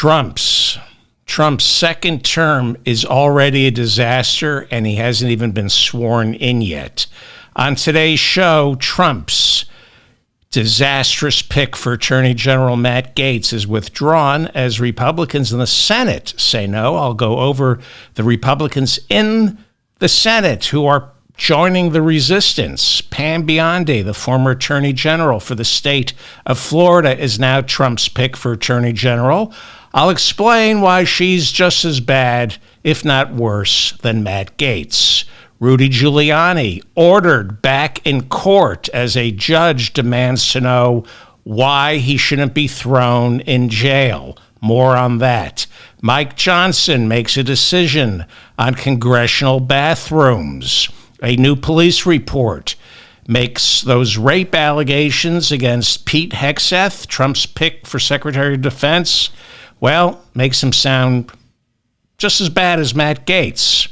Trump's second term is already a disaster, and he hasn't even been sworn in yet. On today's show, Trump's disastrous pick for Attorney General Matt Gaetz is withdrawn as Republicans in the Senate say no. I'll go over the Republicans in the Senate who are joining the resistance. Pam Bondi, the former Attorney General for the state of Florida, is now Trump's pick for Attorney General. I'll explain why she's just as bad, if not worse, than Matt Gaetz. Rudy Giuliani ordered back in court as a judge demands to know why he shouldn't be thrown in jail. More on that. Mike Johnson makes a decision on congressional bathrooms. A new police report makes those rape allegations against Pete Hegseth, Trump's pick for Secretary of Defense, well, makes him sound just as bad as Matt Gaetz.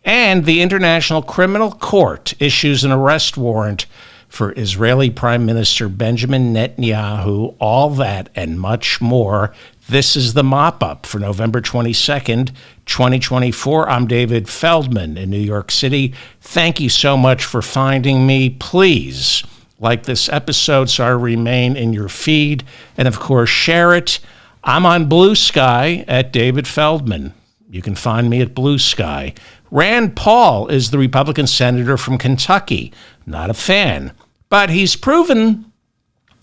And the International Criminal Court issues an arrest warrant for Israeli Prime Minister Benjamin Netanyahu. All that and much more. This is the mop-up for November 22nd, 2024. I'm David Feldman in New York City. Thank you so much for finding me. Please like this episode so I remain in your feed. And, of course, share it. I'm on Blue Sky at David Feldman. You can find me at Blue Sky. Rand Paul is the Republican senator from Kentucky. Not a fan, but he's proven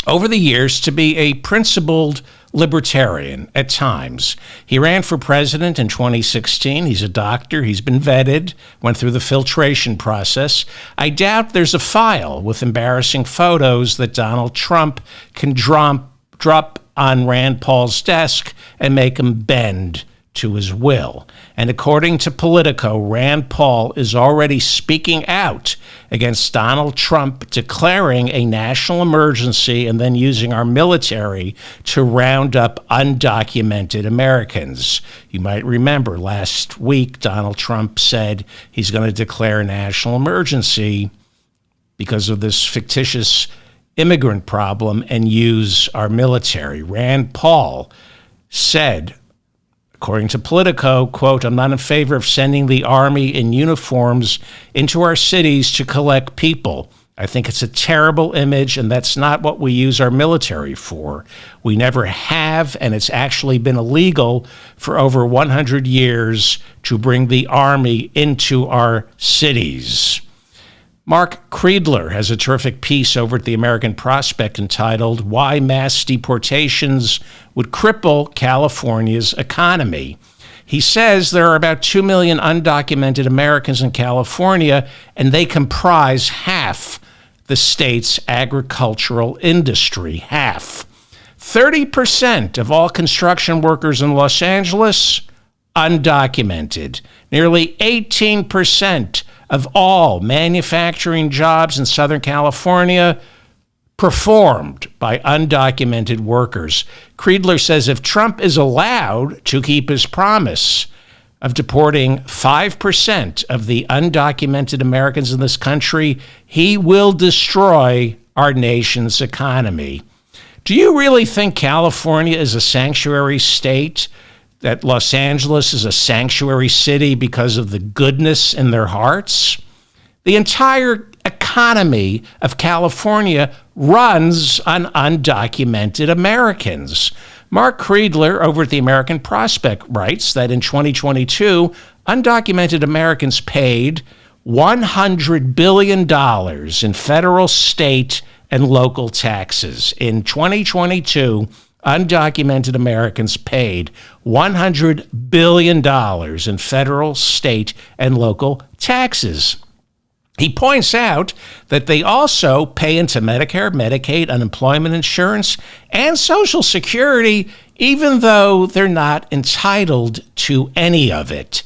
over the years to be a principled libertarian at times. He ran for president in 2016. He's a doctor. He's been vetted, went through the filtration process. I doubt there's a file with embarrassing photos that Donald Trump can drop on Rand Paul's desk and make him bend to his will. And according to Politico, Rand Paul is already speaking out against Donald Trump declaring a national emergency and then using our military to round up undocumented Americans. You might remember last week, Donald Trump said he's going to declare a national emergency because of this fictitious immigrant problem and use our military. Rand Paul said, according to Politico, quote, "I'm not in favor of sending the army in uniforms into our cities to collect people. I think it's a terrible image, and that's not what we use our military for. We never have, and it's actually been illegal for over 100 years to bring the army into our cities." Mark Kreidler has a terrific piece over at the American Prospect entitled "Why Mass Deportations Would Cripple California's Economy." He says there are about 2 million undocumented Americans in California, and they comprise half the state's agricultural industry. Half. 30% of all construction workers in Los Angeles, undocumented. Nearly 18% of all manufacturing jobs in Southern California performed by undocumented workers. Kreidler says if Trump is allowed to keep his promise of deporting 5% of the undocumented Americans in this country, he will destroy our nation's economy. Do you really think California is a sanctuary state? That Los Angeles is a sanctuary city because of the goodness in their hearts? The entire economy of California runs on undocumented Americans. Mark Kreidler over at the American Prospect writes that in 2022, undocumented Americans paid $100 billion in federal, state, and local taxes. In 2022, undocumented Americans paid $100 billion in federal, state, and local taxes. He points out that they also pay into Medicare, Medicaid, unemployment insurance, and Social Security, even though they're not entitled to any of it.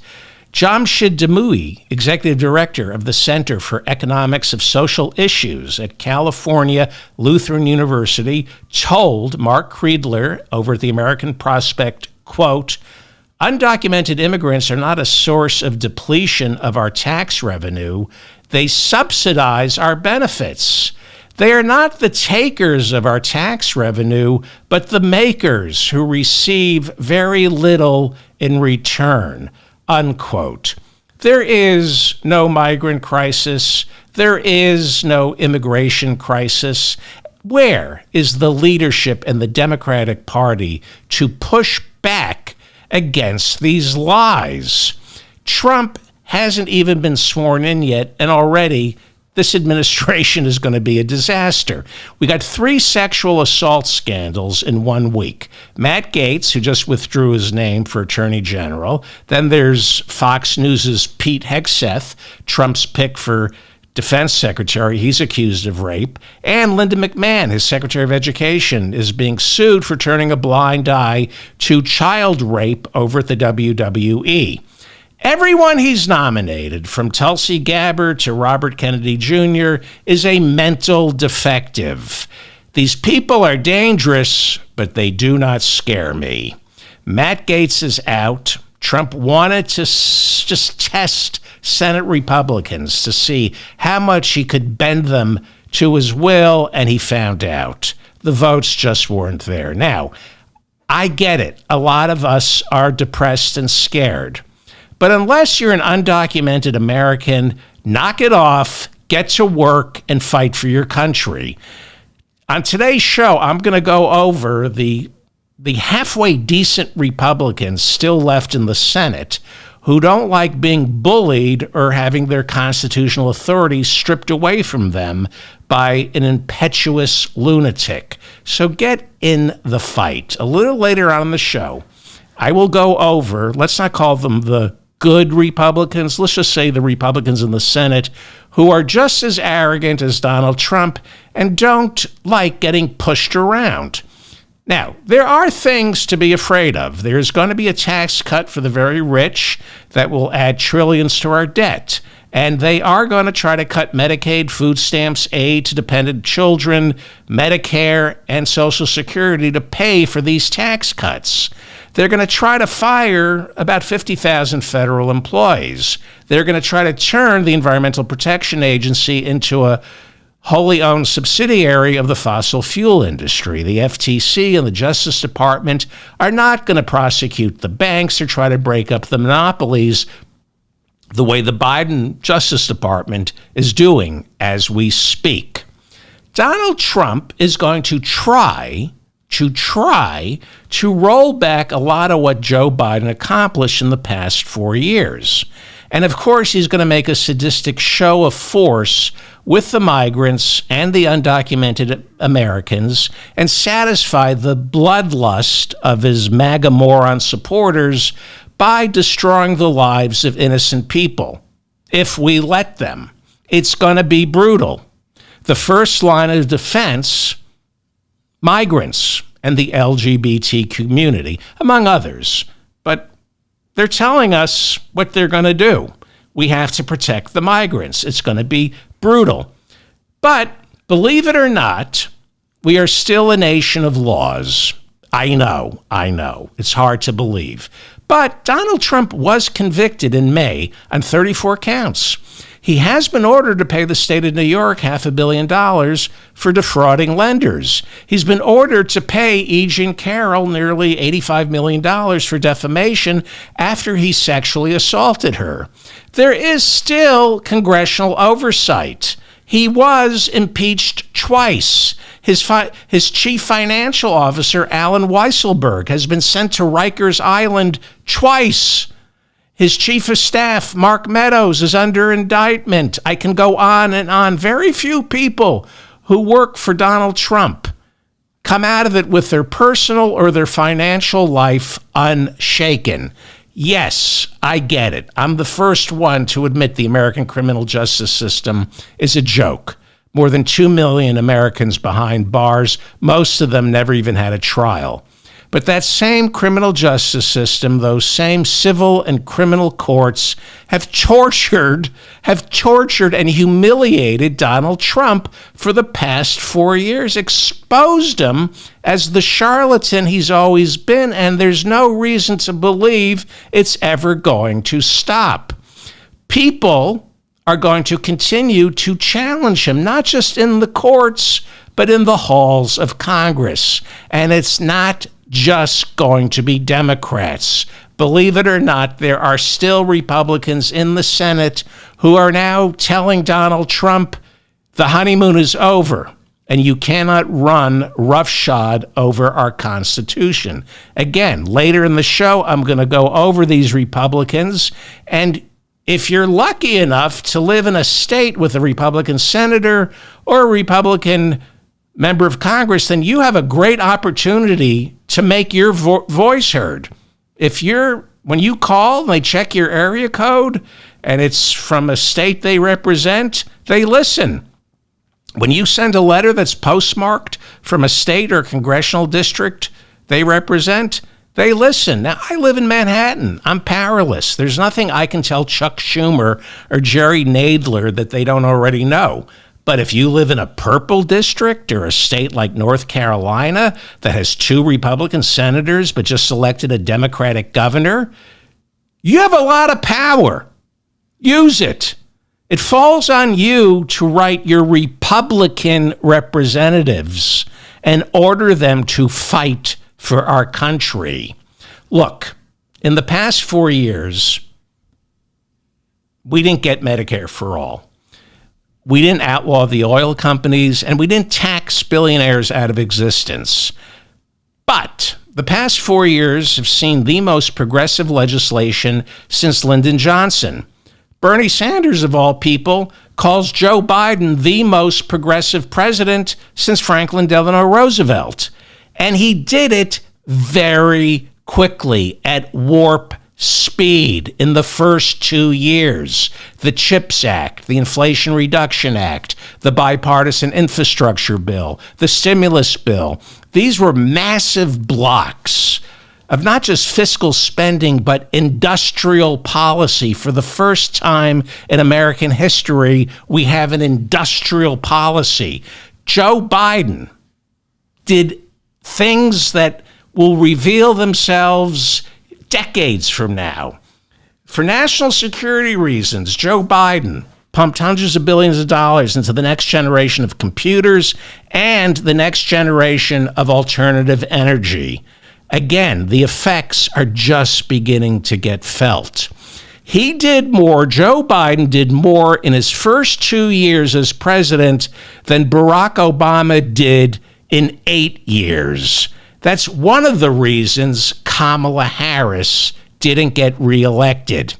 Jamshid Demui, executive director of the Center for Economics of Social Issues at California Lutheran University, told Mark Kreidler over at the American Prospect, quote, "Undocumented immigrants are not a source of depletion of our tax revenue. They subsidize our benefits. They are not the takers of our tax revenue, but the makers who receive very little in return, unquote. There is no migrant crisis. There is no immigration crisis. Where is the leadership in the Democratic Party to push back against these lies? Trump hasn't even been sworn in yet, and already this administration is going to be a disaster. We got 3 sexual assault scandals in 1 week. Matt Gaetz, who just withdrew his name for Attorney General. Then there's Fox News' Pete Hegseth, Trump's pick for Defense Secretary. He's accused of rape. And Linda McMahon, his Secretary of Education, is being sued for turning a blind eye to child rape over at the WWE. Everyone he's nominated, from Tulsi Gabbard to Robert Kennedy Jr., is a mental defective. These people are dangerous, but they do not scare me. Matt Gaetz is out. Trump wanted to just test Senate Republicans to see how much he could bend them to his will, and he found out. The votes just weren't there. Now, I get it. A lot of us are depressed and scared. But unless you're an undocumented American, knock it off, get to work, and fight for your country. On today's show, I'm going to go over the halfway decent Republicans still left in the Senate who don't like being bullied or having their constitutional authority stripped away from them by an impetuous lunatic. So get in the fight. A little later on in the show, I will go over, let's not call them the good Republicans, let's just say the Republicans in the Senate who are just as arrogant as Donald Trump and don't like getting pushed around. Now, there are things to be afraid of. There's going to be a tax cut for the very rich that will add trillions to our debt. And they are going to try to cut Medicaid, food stamps, aid to dependent children, Medicare, and Social Security to pay for these tax cuts. They're going to try to fire about 50,000 federal employees. They're going to try to turn the Environmental Protection Agency into a wholly owned subsidiary of the fossil fuel industry. The FTC and the Justice Department are not going to prosecute the banks or try to break up the monopolies the way the Biden Justice Department is doing as we speak. Donald Trump is going to try to roll back a lot of what Joe Biden accomplished in the past 4 years. And of course, he's going to make a sadistic show of force with the migrants and the undocumented Americans and satisfy the bloodlust of his MAGA moron supporters by destroying the lives of innocent people. If we let them, it's going to be brutal. The first line of defense, migrants and the LGBT community, among others. But they're telling us what they're going to do. We have to protect the migrants. It's going to be brutal. But believe it or not, we are still a nation of laws. I know. It's hard to believe. But Donald Trump was convicted in May on 34 counts. He has been ordered to pay the state of New York $500 million for defrauding lenders. He's been ordered to pay E. Jean Carroll nearly $85 million for defamation after he sexually assaulted her. There is still congressional oversight. He was impeached twice. His chief financial officer, Alan Weisselberg, has been sent to Rikers Island twice. His chief of staff, Mark Meadows, is under indictment. I can go on and on. Very few people who work for Donald Trump come out of it with their personal or their financial life unshaken. Yes, I get it. I'm the first one to admit the American criminal justice system is a joke. More than 2 million Americans behind bars, most of them never even had a trial. But that same criminal justice system, those same civil and criminal courts have tortured and humiliated Donald Trump for the past 4 years, exposed him as the charlatan he's always been, and there's no reason to believe it's ever going to stop. People are going to continue to challenge him, not just in the courts, but in the halls of Congress. And it's not just going to be Democrats. Believe it or not, there are still Republicans in the Senate who are now telling Donald Trump the honeymoon is over and you cannot run roughshod over our Constitution. Again, later in the show, I'm going to go over these Republicans. And if you're lucky enough to live in a state with a Republican senator or a Republican member of Congress, then you have a great opportunity to make your voice heard. When you call and they check your area code and it's from a state they represent, they listen. When you send a letter that's postmarked from a state or congressional district they represent, they listen. Now, I live in Manhattan. I'm powerless. There's nothing I can tell Chuck Schumer or Jerry Nadler that they don't already know. But if you live in a purple district or a state like North Carolina that has 2 Republican senators but just elected a Democratic governor, you have a lot of power. Use it. It falls on you to write your Republican representatives and order them to fight for our country. Look, in the past 4 years, we didn't get Medicare for all. We didn't outlaw the oil companies, and we didn't tax billionaires out of existence. But the past 4 years have seen the most progressive legislation since Lyndon Johnson. Bernie Sanders, of all people, calls Joe Biden the most progressive president since Franklin Delano Roosevelt. And he did it very quickly at warp speed in the first 2 years. The CHIPS Act, the Inflation Reduction Act, the Bipartisan Infrastructure Bill, the Stimulus Bill. These were massive blocks of not just fiscal spending, but industrial policy. For the first time in American history, we have an industrial policy. Joe Biden did things that will reveal themselves decades from now. For national security reasons, Joe Biden pumped hundreds of billions of dollars into the next generation of computers and the next generation of alternative energy. Again, the effects are just beginning to get felt. Joe Biden did more in his first 2 years as president than Barack Obama did in 8 years. That's one of the reasons Kamala Harris didn't get reelected.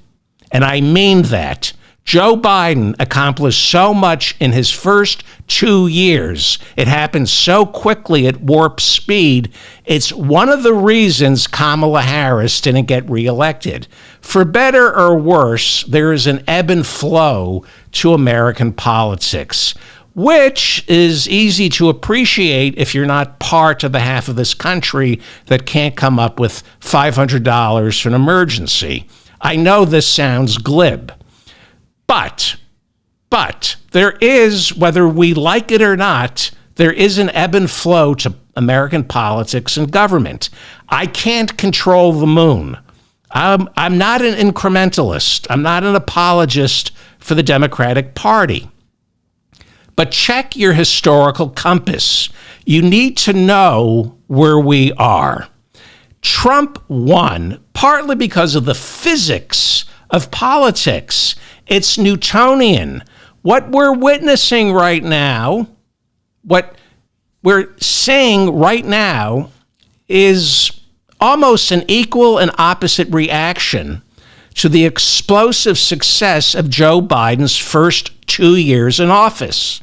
And I mean that. Joe Biden accomplished so much in his first 2 years. It happened so quickly at warp speed. It's one of the reasons Kamala Harris didn't get reelected. For better or worse, there is an ebb and flow to American politics, which is easy to appreciate if you're not part of the half of this country that can't come up with $500 for an emergency. I know this sounds glib, but there is, whether we like it or not, there is an ebb and flow to American politics and government. I can't control the moon. I'm not an incrementalist. I'm not an apologist for the Democratic Party. But check your historical compass. You need to know where we are. Trump won partly because of the physics of politics. It's Newtonian. What we're witnessing right now, what we're seeing right now, is almost an equal and opposite reaction to the explosive success of Joe Biden's first 2 years in office.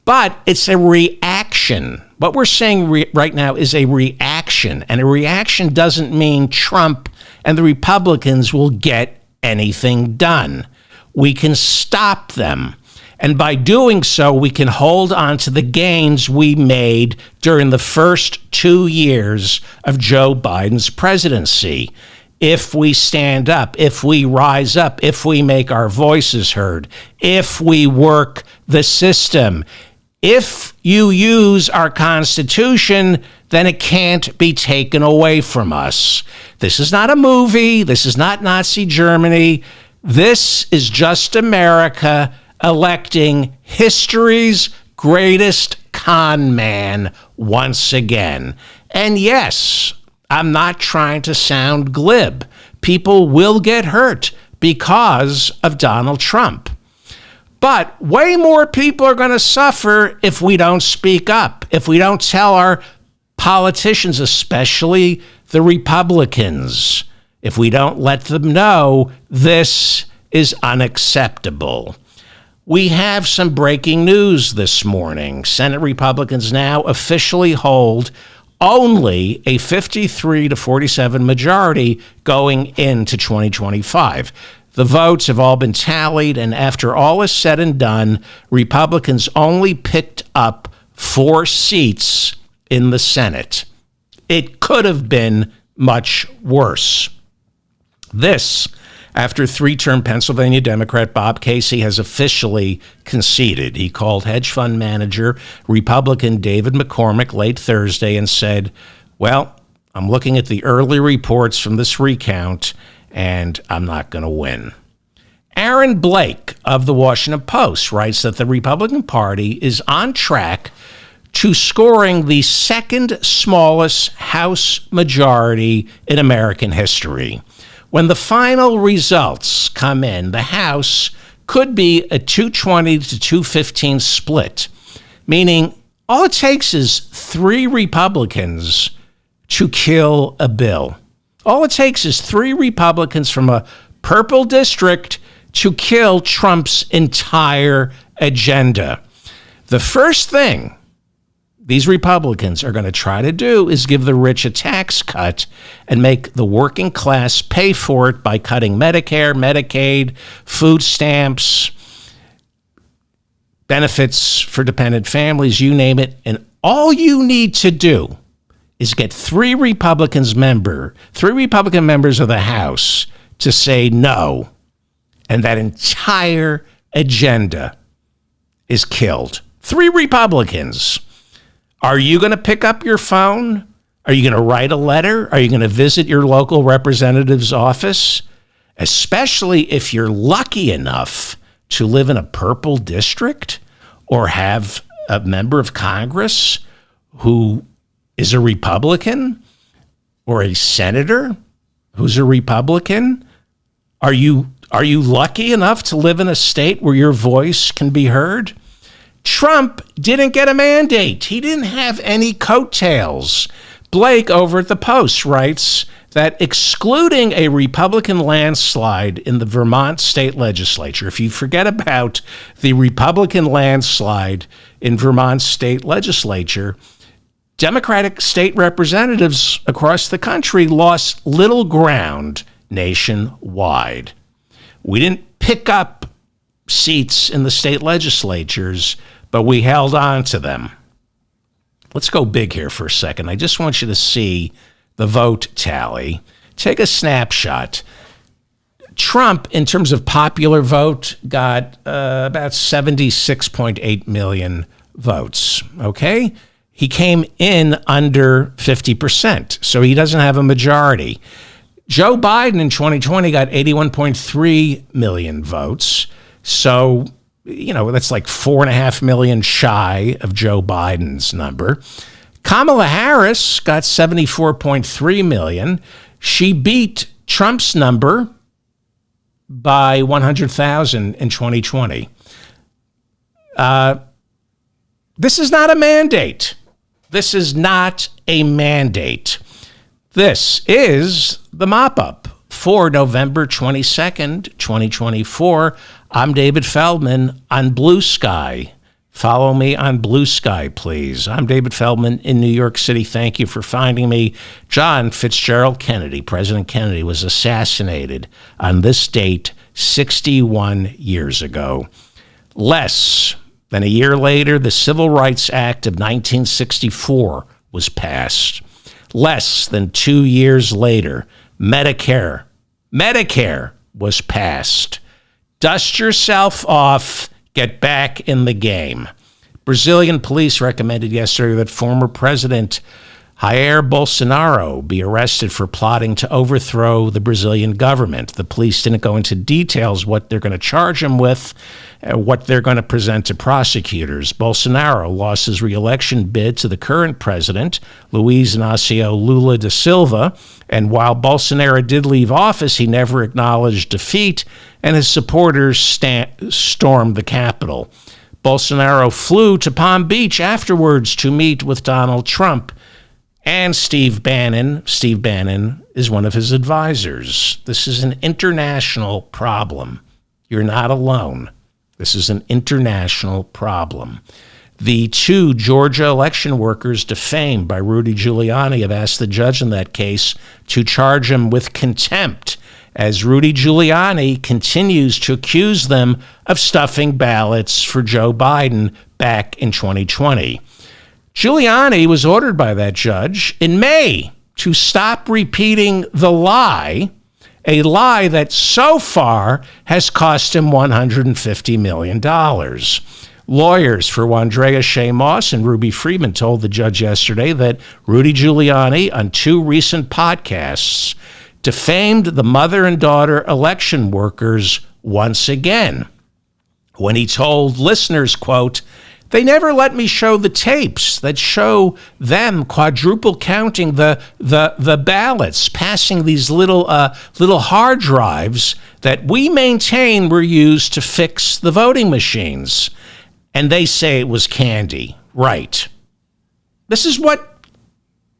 But it's a reaction. What we're saying right now is a reaction. And a reaction doesn't mean Trump and the Republicans will get anything done. We can stop them. And by doing so, we can hold on to the gains we made during the first 2 years of Joe Biden's presidency. If we stand up, if we rise up, if we make our voices heard, if we work the system. If you use our Constitution, then it can't be taken away from us. This is not a movie. This is not Nazi Germany. This is just America electing history's greatest con man once again. And yes, I'm not trying to sound glib. People will get hurt because of Donald Trump. But way more people are going to suffer if we don't speak up, if we don't tell our politicians, especially the Republicans, if we don't let them know this is unacceptable. We have some breaking news this morning. Senate Republicans now officially hold only a 53 to 47 majority going into 2025. The votes have all been tallied, and after all is said and done, Republicans only picked up 4 seats in the Senate. It could have been much worse. This, after 3-term Pennsylvania Democrat Bob Casey has officially conceded. He called hedge fund manager Republican David McCormick late Thursday and said, well, I'm looking at the early reports from this recount, and I'm not going to win. Aaron Blake of the Washington Post writes that the Republican Party is on track to scoring the second smallest House majority in American history. When the final results come in, the House could be a 220 to 215 split, meaning all it takes is 3 Republicans to kill a bill. All it takes is 3 Republicans from a purple district to kill Trump's entire agenda. The first thing these Republicans are going to try to do is give the rich a tax cut and make the working class pay for it by cutting Medicare, Medicaid, food stamps, benefits for dependent families, you name it. And all you need to do is get 3 Republican members of the House to say no, and that entire agenda is killed. 3 Republicans. Are you going to pick up your phone? Are you going to write a letter? Are you going to visit your local representative's office? Especially if you're lucky enough to live in a purple district or have a member of Congress who is a Republican or a senator who's a Republican. Are you lucky enough to live in a state where your voice can be heard? Trump didn't get a mandate. He didn't have any coattails. Blake over at the Post writes that excluding a Republican landslide in the Vermont state legislature, if you forget about the Republican landslide in Vermont state legislature, Democratic state representatives across the country lost little ground nationwide. We didn't pick up seats in the state legislatures, but we held on to them. Let's go big here for a second. I just want you to see the vote tally. Take a snapshot. Trump, in terms of popular vote, got about 76.8 million votes, okay? He came in under 50%, so he doesn't have a majority. Joe Biden in 2020 got 81.3 million votes. So, that's like 4.5 million shy of Joe Biden's number. Kamala Harris got 74.3 million. She beat Trump's number by 100,000 in 2020. This is not a mandate. This is not a mandate. This is the mop-up for November 22nd, 2024. I'm David Feldman on Blue Sky. Follow me on Blue Sky, please. I'm David Feldman in New York City. Thank you for finding me. John Fitzgerald Kennedy, President Kennedy, was assassinated on this date 61 years ago. Less than a year later, the Civil Rights Act of 1964 was passed. Less than 2 years later, Medicare was passed. Dust yourself off, get back in the game. Brazilian police recommended yesterday that former President Jair Bolsonaro be arrested for plotting to overthrow the Brazilian government. The police didn't go into details what they're going to charge him with, what they're going to present to prosecutors. Bolsonaro lost his re-election bid to the current president, Luiz Inácio Lula da Silva, and while Bolsonaro did leave office, he never acknowledged defeat, and his supporters stormed the Capitol. Bolsonaro flew to Palm Beach afterwards to meet with Donald Trump and Steve Bannon. Steve Bannon is one of his advisors. This is an international problem. You're not alone. This is an international problem. The two Georgia election workers defamed by Rudy Giuliani have asked the judge in that case to charge him with contempt, as Rudy Giuliani continues to accuse them of stuffing ballots for Joe Biden back in 2020. Giuliani was ordered by that judge in May to stop repeating the lie, a lie that so far has cost him $150 million. Lawyers for Wandrea Shea Moss and Ruby Freeman told the judge yesterday that Rudy Giuliani, on two recent podcasts, defamed the mother and daughter election workers once again when he told listeners, quote, "They never let me show the tapes that show them quadruple counting the ballots, passing these little hard drives that we maintain were used to fix the voting machines. And they say it was candy." Right. This is what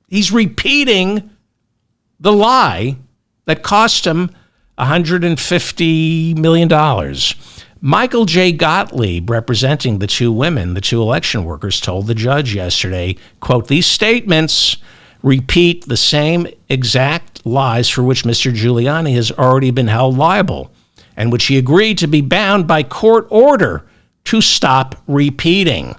he's repeating, the lie that cost him $150 million. Michael J. Gottlieb, representing the two women, the two election workers, told the judge yesterday, quote, "These statements repeat the same exact lies for which Mr. Giuliani has already been held liable and which he agreed to be bound by court order to stop repeating."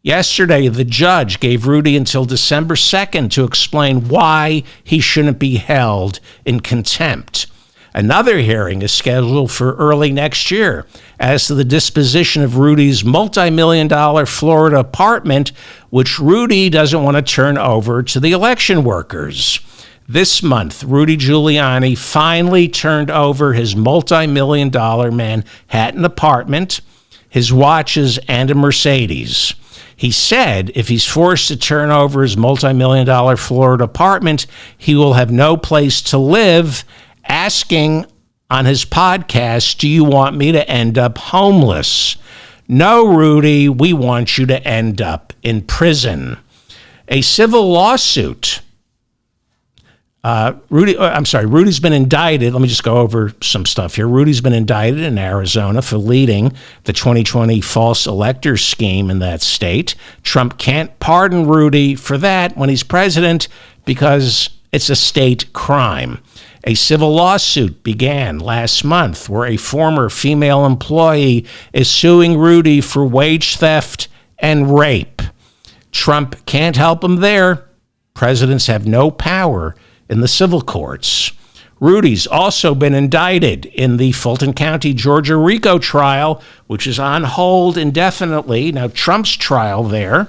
Yesterday, the judge gave Rudy until December 2nd to explain why he shouldn't be held in contempt. Another hearing is scheduled for early next year as to the disposition of Rudy's multi-million-dollar Florida apartment, which Rudy doesn't want to turn over to the election workers. This month, Rudy Giuliani finally turned over his multi-million-dollar Manhattan apartment, his watches, and a Mercedes. He said if he's forced to turn over his multi-million-dollar Florida apartment, he will have no place to live, asking on his podcast, "Do you want me to end up homeless?" No, Rudy, we want you to end up in prison. A civil lawsuit. Rudy's been indicted. Let me just go over some stuff here. Rudy's been indicted in Arizona for leading the 2020 false elector scheme in that state. Trump can't pardon Rudy for that when he's president because it's a state crime. A civil lawsuit began last month where a former female employee is suing Rudy for wage theft and rape. Trump can't help him there. Presidents have no power in the civil courts. Rudy's also been indicted in the Fulton County, Georgia RICO trial, which is on hold indefinitely. Now, Trump's trial there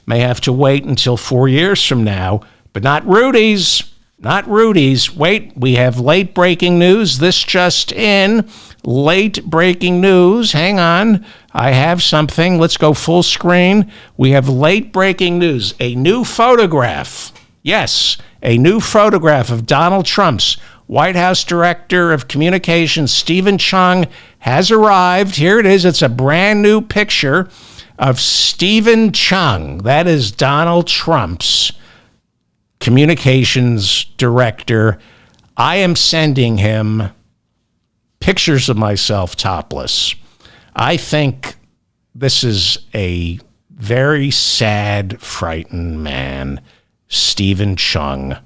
may have to wait until 4 years from now, but not Rudy's. Not Rudy's. Wait, we have late breaking news. This just in. Late breaking news. Hang on. I have something. Let's go full screen. We have late breaking news. A new photograph. Yes, a new photograph of Donald Trump's White House Director of Communications, Stephen Chung, has arrived. Here it is. It's a brand new picture of Stephen Chung. That is Donald Trump's communications director. I am sending him pictures of myself topless. I think this is a very sad, frightened man, Stephen Chung.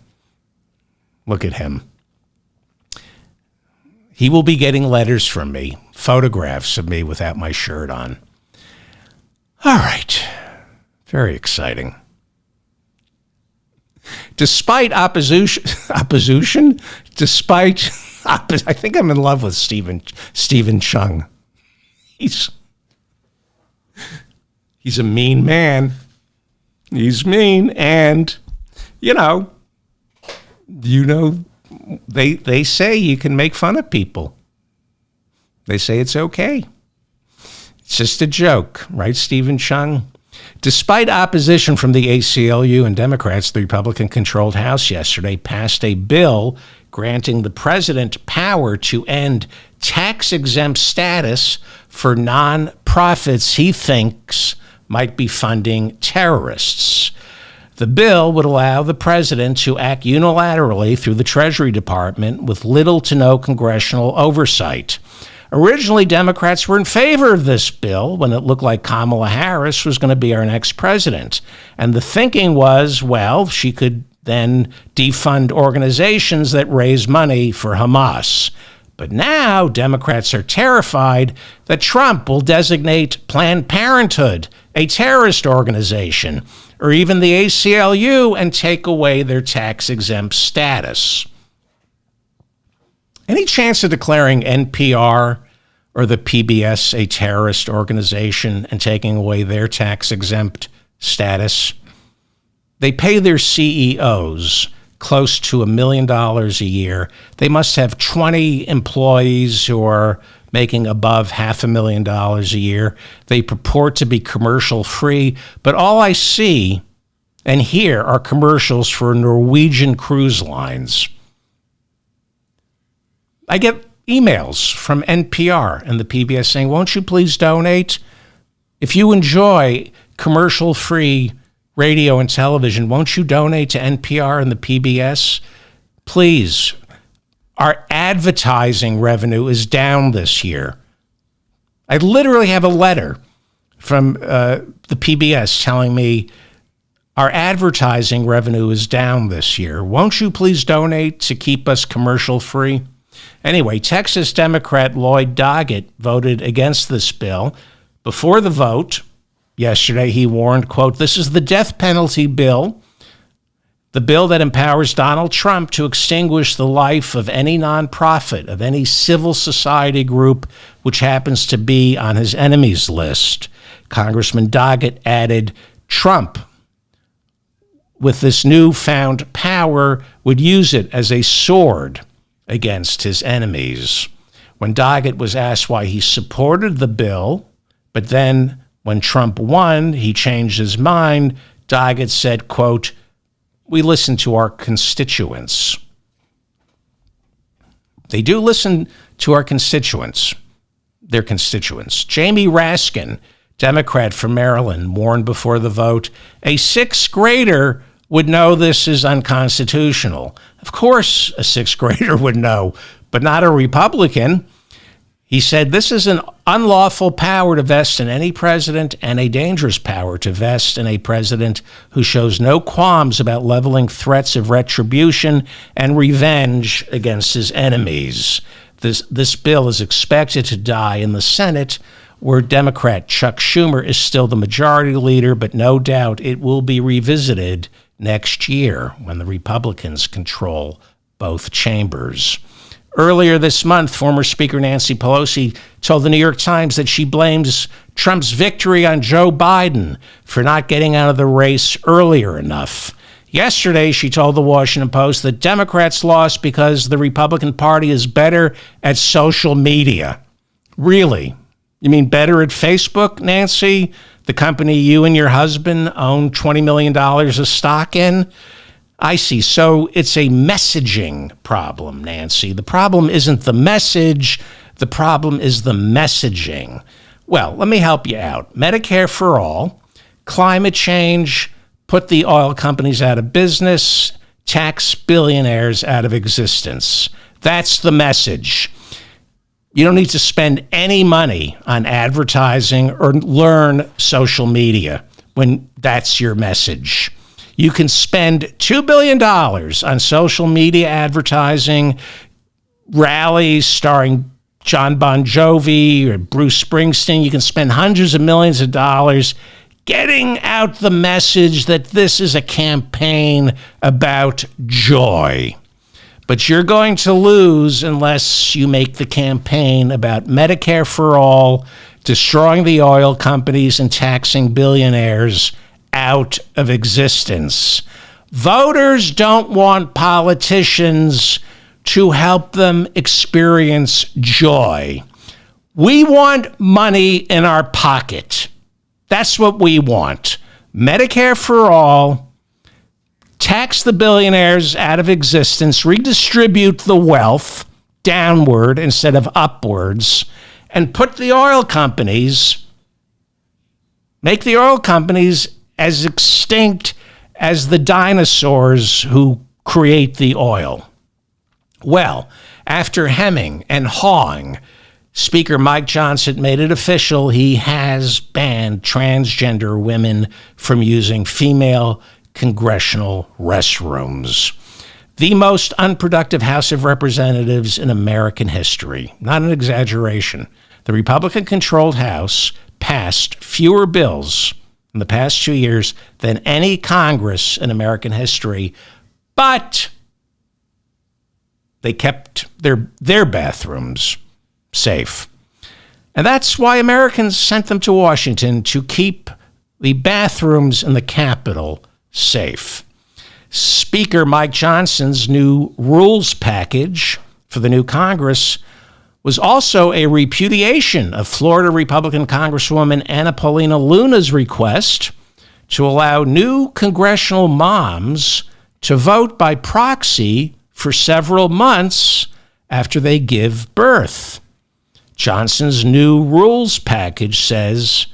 Look at him. He will be getting letters from me, photographs of me without my shirt on. All right. Very exciting. Despite opposition, I think I'm in love with Stephen Chung. He's a mean man. He's mean, and you know, they say you can make fun of people. They say it's okay. It's just a joke, right, Stephen Chung? Despite opposition from the ACLU and Democrats, the Republican-controlled House yesterday passed a bill granting the president power to end tax-exempt status for non-profits he thinks might be funding terrorists. The bill would allow the president to act unilaterally through the Treasury Department with little to no congressional oversight. Originally, Democrats were in favor of this bill when it looked like Kamala Harris was going to be our next president. And the thinking was, well, she could then defund organizations that raise money for Hamas. But now Democrats are terrified that Trump will designate Planned Parenthood a terrorist organization, or even the ACLU, and take away their tax-exempt status. Any chance of declaring NPR or the PBS a terrorist organization and taking away their tax-exempt status? They pay their CEOs close to $1 million a year. They must have 20 employees who are making above $500,000 a year. They purport to be commercial-free, but all I see and hear are commercials for Norwegian cruise lines. I get emails from NPR and the PBS saying, won't you please donate? If you enjoy commercial-free radio and television, won't you donate to NPR and the PBS? Please. Our advertising revenue is down this year. I literally have a letter from the PBS telling me our advertising revenue is down this year. Won't you please donate to keep us commercial-free? Anyway, Texas Democrat Lloyd Doggett voted against this bill. Before the vote yesterday, he warned, quote, "This is the death penalty bill, the bill that empowers Donald Trump to extinguish the life of any nonprofit, of any civil society group which happens to be on his enemies list." Congressman Doggett added, Trump, with this newfound power, would use it as a sword against his enemies. When Doggett was asked why he supported the bill, but then when Trump won, he changed his mind, Doggett said, quote, "We listen to our constituents." They do listen to our constituents, their constituents. Jamie Raskin, Democrat from Maryland, warned before the vote, a sixth grader would know this is unconstitutional. Of course, a sixth grader would know, but not a Republican. He said, this is an unlawful power to vest in any president and a dangerous power to vest in a president who shows no qualms about leveling threats of retribution and revenge against his enemies. This bill is expected to die in the Senate, where Democrat Chuck Schumer is still the majority leader, but no doubt it will be revisited next year when the Republicans control both chambers. Earlier this month, former Speaker Nancy Pelosi told the New York Times that she blames Trump's victory on Joe Biden for not getting out of the race earlier enough. Yesterday, she told the Washington Post that Democrats lost because the Republican Party is better at social media. Really? You mean better at Facebook, Nancy? The company you and your husband own $20 million of stock in? I see. So it's a messaging problem, Nancy. The problem isn't the message. The problem is the messaging. Well, let me help you out. Medicare for all, climate change, put the oil companies out of business, tax billionaires out of existence. That's the message. You don't need to spend any money on advertising or learn social media when that's your message. You can spend $2 billion on social media advertising, rallies starring John Bon Jovi or Bruce Springsteen. You can spend hundreds of millions of dollars getting out the message that this is a campaign about joy. But you're going to lose unless you make the campaign about Medicare for all, destroying the oil companies and taxing billionaires out of existence. Voters don't want politicians to help them experience joy. We want money in our pocket. That's what we want. Medicare for all, tax the billionaires out of existence, redistribute the wealth downward instead of upwards, and put the oil companies, make the oil companies as extinct as the dinosaurs who create the oil. Well, after hemming and hawing, Speaker Mike Johnson made it official he has banned transgender women from using female congressional restrooms. The most unproductive House of Representatives in American history. Not an exaggeration. The Republican-controlled House passed fewer bills in the past 2 years than any Congress in American history, but they kept their bathrooms safe. And that's why Americans sent them to Washington, to keep the bathrooms in the Capitol safe. Speaker Mike Johnson's new rules package for the new Congress was also a repudiation of Florida Republican Congresswoman Anna Paulina Luna's request to allow new congressional moms to vote by proxy for several months after they give birth. Johnson's new rules package says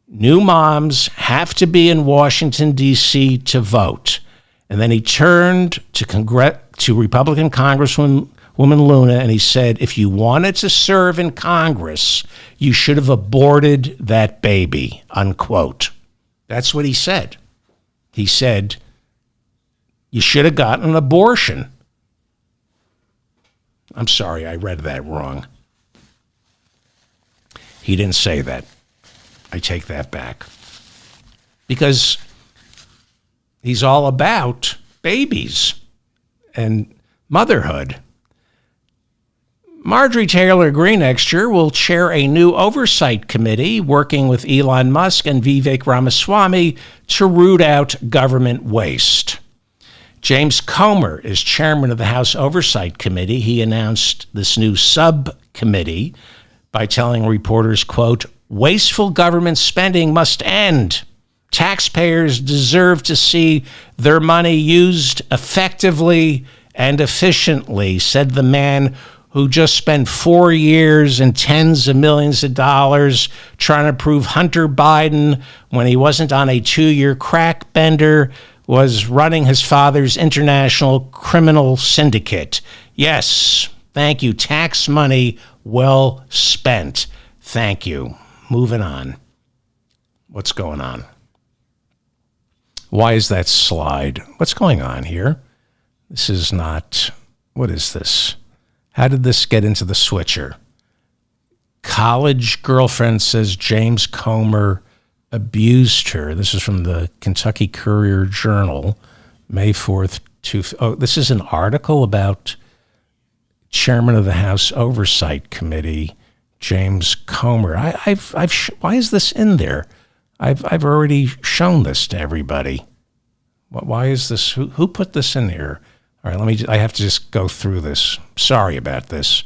new moms have to be in Washington, D.C. to vote. And then he turned to Republican Congresswoman Luna and he said, if you wanted to serve in Congress, you should have aborted that baby, unquote. That's what he said. He said, you should have gotten an abortion. I'm sorry, I read that wrong. He didn't say that. I take that back. Because he's all about babies and motherhood. Marjorie Taylor Greene next year will chair a new oversight committee working with Elon Musk and Vivek Ramaswamy to root out government waste. James Comer is chairman of the House Oversight Committee. He announced this new subcommittee by telling reporters, quote, wasteful government spending must end. Taxpayers deserve to see their money used effectively and efficiently, said the man who just spent 4 years and tens of millions of dollars trying to prove Hunter Biden, when he wasn't on a 2-year crack bender, was running his father's international criminal syndicate. Yes, thank you. Tax money well spent. Thank you. Moving on. What's going on? Why is that slide? What's going on here? This is not... What is this? How did this get into the switcher? College girlfriend says James Comer abused her. This is from the Kentucky Courier Journal, May 4th. This is an article about chairman of the House Oversight Committee, James Comer. Why is this in there? I've already shown this to everybody. Why is this? Who put this in here? All right, I have to just go through this. Sorry about this.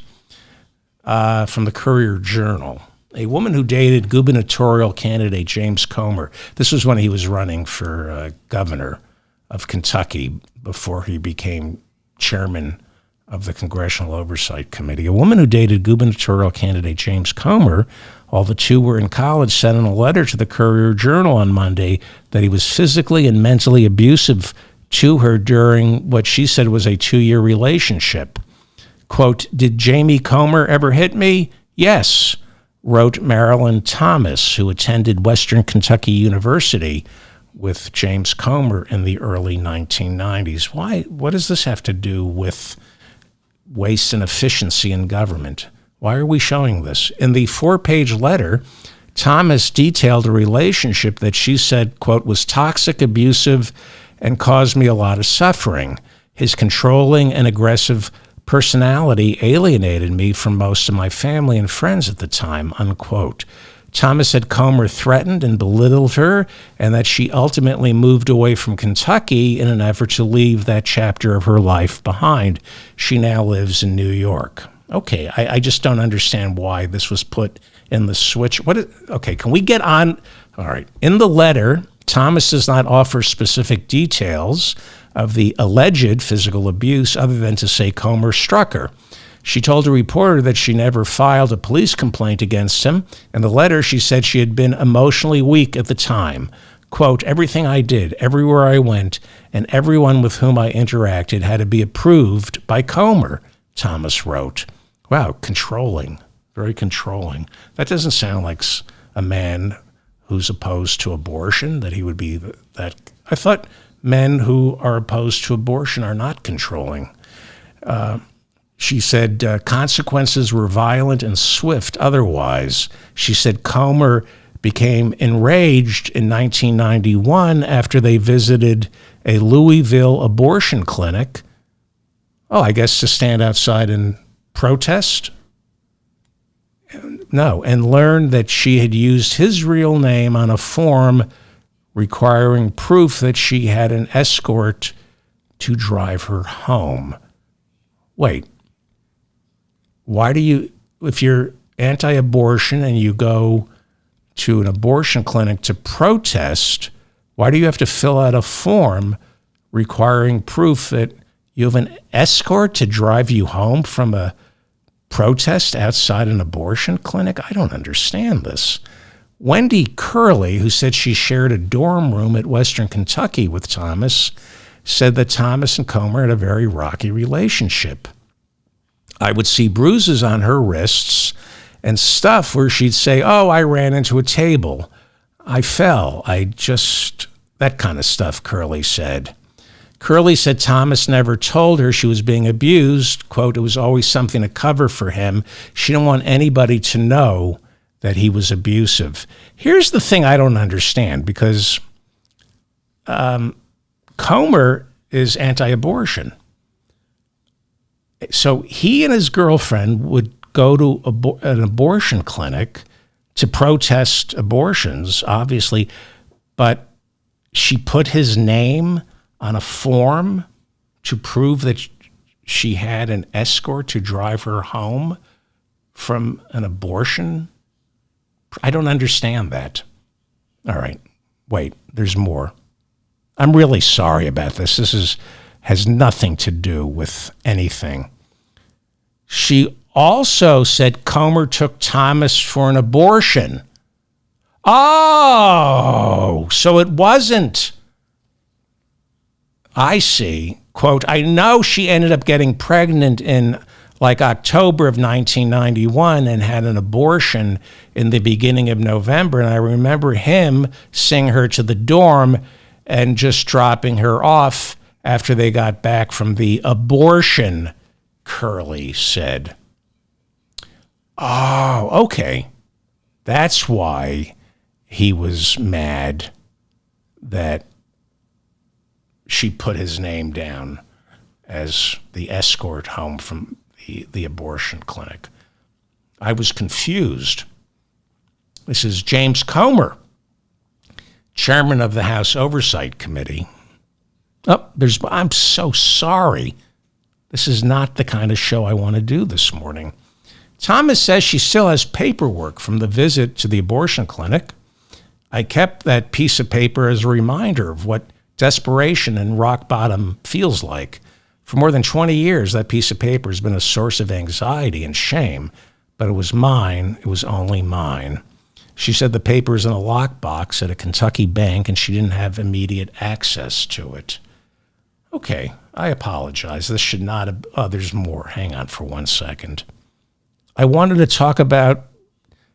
From the Courier Journal. A woman who dated gubernatorial candidate James Comer. This was when he was running for governor of Kentucky before he became chairman of the Congressional Oversight Committee. A woman who dated gubernatorial candidate James Comer, while the two were in college, sent in a letter to the Courier Journal on Monday that he was physically and mentally abusive to her during what she said was a 2-year relationship. Quote, did Jamie Comer ever hit me? Yes, wrote Marilyn Thomas, who attended Western Kentucky University with James Comer in the early 1990s. Why? What does this have to do with waste and efficiency in government? Why are we showing this? In the 4-page letter, Thomas detailed a relationship that she said, quote, was toxic, abusive, and caused me a lot of suffering. His controlling and aggressive personality alienated me from most of my family and friends at the time, unquote. Thomas said Comer threatened and belittled her, and that she ultimately moved away from Kentucky in an effort to leave that chapter of her life behind. She now lives in New York. Okay, I just don't understand why this was put in the switch. Okay, can we get on? All right. In the letter, Thomas does not offer specific details of the alleged physical abuse other than to say Comer struck her. She told a reporter that she never filed a police complaint against him. In the letter, she said she had been emotionally weak at the time. Quote, everything I did, everywhere I went, and everyone with whom I interacted had to be approved by Comer, Thomas wrote. Wow, controlling, very controlling. That doesn't sound like a man who's opposed to abortion, that he would be that. I thought men who are opposed to abortion are not controlling. She said consequences were violent and swift otherwise. She said Comer became enraged in 1991 after they visited a Louisville abortion clinic. Oh, I guess to stand outside and protest? No, and learned that she had used his real name on a form requiring proof that she had an escort to drive her home. Wait. Why do you, if you're anti-abortion and you go to an abortion clinic to protest, why do you have to fill out a form requiring proof that you have an escort to drive you home from a protest outside an abortion clinic? I don't understand this. Wendy Curley, who said she shared a dorm room at Western Kentucky with Thomas, said that Thomas and Comer had a very rocky relationship. I would see bruises on her wrists and stuff where she'd say, oh, I ran into a table. I fell. That kind of stuff, Curley said. Curley said Thomas never told her she was being abused. Quote, it was always something to cover for him. She didn't want anybody to know that he was abusive. Here's the thing I don't understand, because Comer is anti-abortion. So he and his girlfriend would go to an abortion clinic to protest abortions, obviously, but she put his name on a form to prove that she had an escort to drive her home from an abortion. I don't understand that. All right, wait, there's more. I'm really sorry about this. This has nothing to do with anything. She also said Comer took Thomas for an abortion. Oh, so it wasn't. I see. Quote, I know she ended up getting pregnant in like October of 1991 and had an abortion in the beginning of November. And I remember him seeing her to the dorm and just dropping her off after they got back from the abortion, Curley said. Oh, okay. That's why he was mad that she put his name down as the escort home from the abortion clinic. I was confused. This is James Comer, chairman of the House Oversight Committee. I'm so sorry. This is not the kind of show I want to do this morning. Thomas says she still has paperwork from the visit to the abortion clinic. I kept that piece of paper as a reminder of what desperation and rock bottom feels like. For more than 20 years, that piece of paper has been a source of anxiety and shame, but it was mine. It was only mine. She said the paper is in a lockbox at a Kentucky bank and she didn't have immediate access to it. Okay, I apologize. This should not have... Oh, there's more. Hang on for 1 second. I wanted to talk about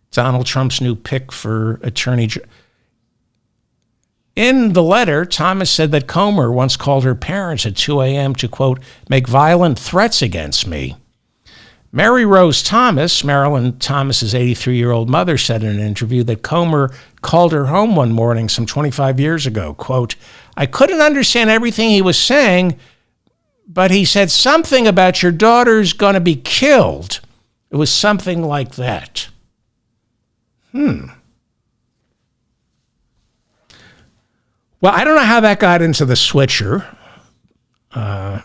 Donald Trump's new pick for attorney general. In the letter, Thomas said that Comer once called her parents at 2 a.m. to, quote, make violent threats against me. Mary Rose Thomas, Marilyn Thomas's 83-year-old mother, said in an interview that Comer called her home one morning some 25 years ago. Quote, I couldn't understand everything he was saying, but he said something about your daughter's going to be killed. It was something like that. Well, I don't know how that got into the switcher, but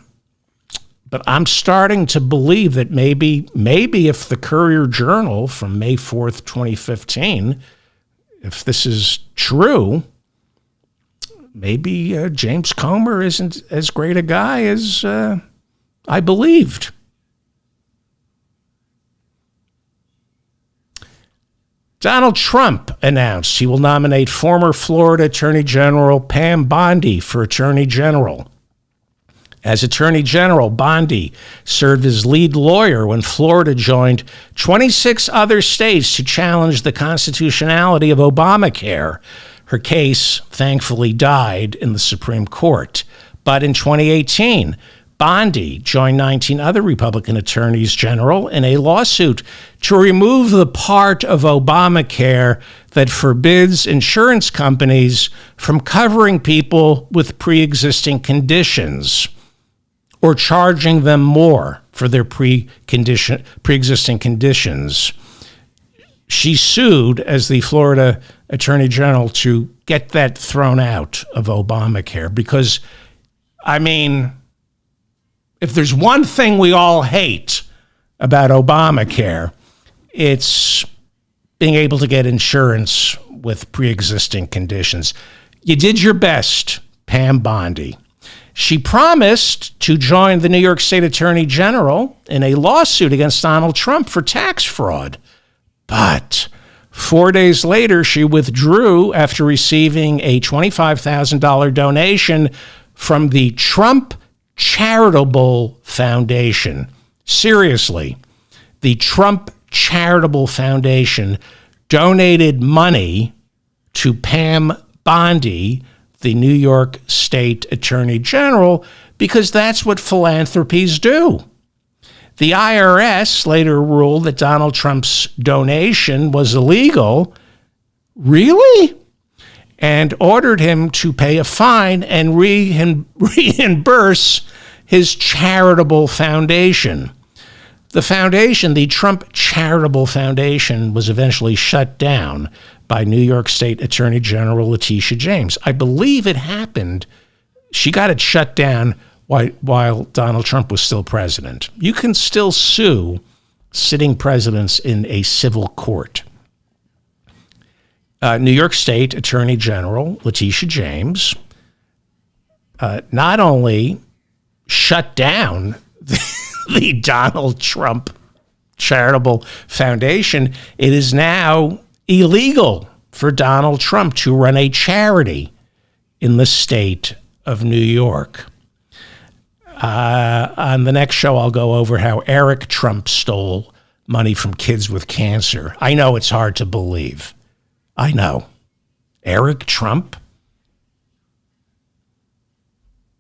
I'm starting to believe that maybe if the Courier-Journal from May 4th, 2015, if this is true, maybe James Comer isn't as great a guy as I believed. Donald Trump announced he will nominate former Florida Attorney General Pam Bondi for Attorney General. As Attorney General, Bondi served as lead lawyer when Florida joined 26 other states to challenge the constitutionality of Obamacare. Her case thankfully died in the Supreme Court. But in 2018, Bondi joined 19 other Republican attorneys general in a lawsuit to remove the part of Obamacare that forbids insurance companies from covering people with pre-existing conditions or charging them more for their pre-existing conditions. She sued as the Florida Attorney General to get that thrown out of Obamacare because, I mean, if there's one thing we all hate about Obamacare, it's being able to get insurance with pre-existing conditions. You did your best, Pam Bondi. She promised to join the New York State Attorney General in a lawsuit against Donald Trump for tax fraud. But 4 days later, she withdrew after receiving a $25,000 donation from the Trump Charitable Foundation. Seriously, the Trump Charitable Foundation donated money to Pam Bondi, the New York State Attorney General, because that's what philanthropies do. The IRS later ruled that Donald Trump's donation was illegal. Really? And ordered him to pay a fine and reimburse his charitable foundation. The foundation, the Trump Charitable Foundation, was eventually shut down by New York State Attorney General Letitia James. I believe it happened. She got it shut down while Donald Trump was still president. You can still sue sitting presidents in a civil court. New York State Attorney General Letitia James not only shut down the Donald Trump Charitable Foundation, it is now illegal for Donald Trump to run a charity in the state of New York. On the next show, I'll go over how Eric Trump stole money from kids with cancer. I know it's hard to believe. I know. Eric Trump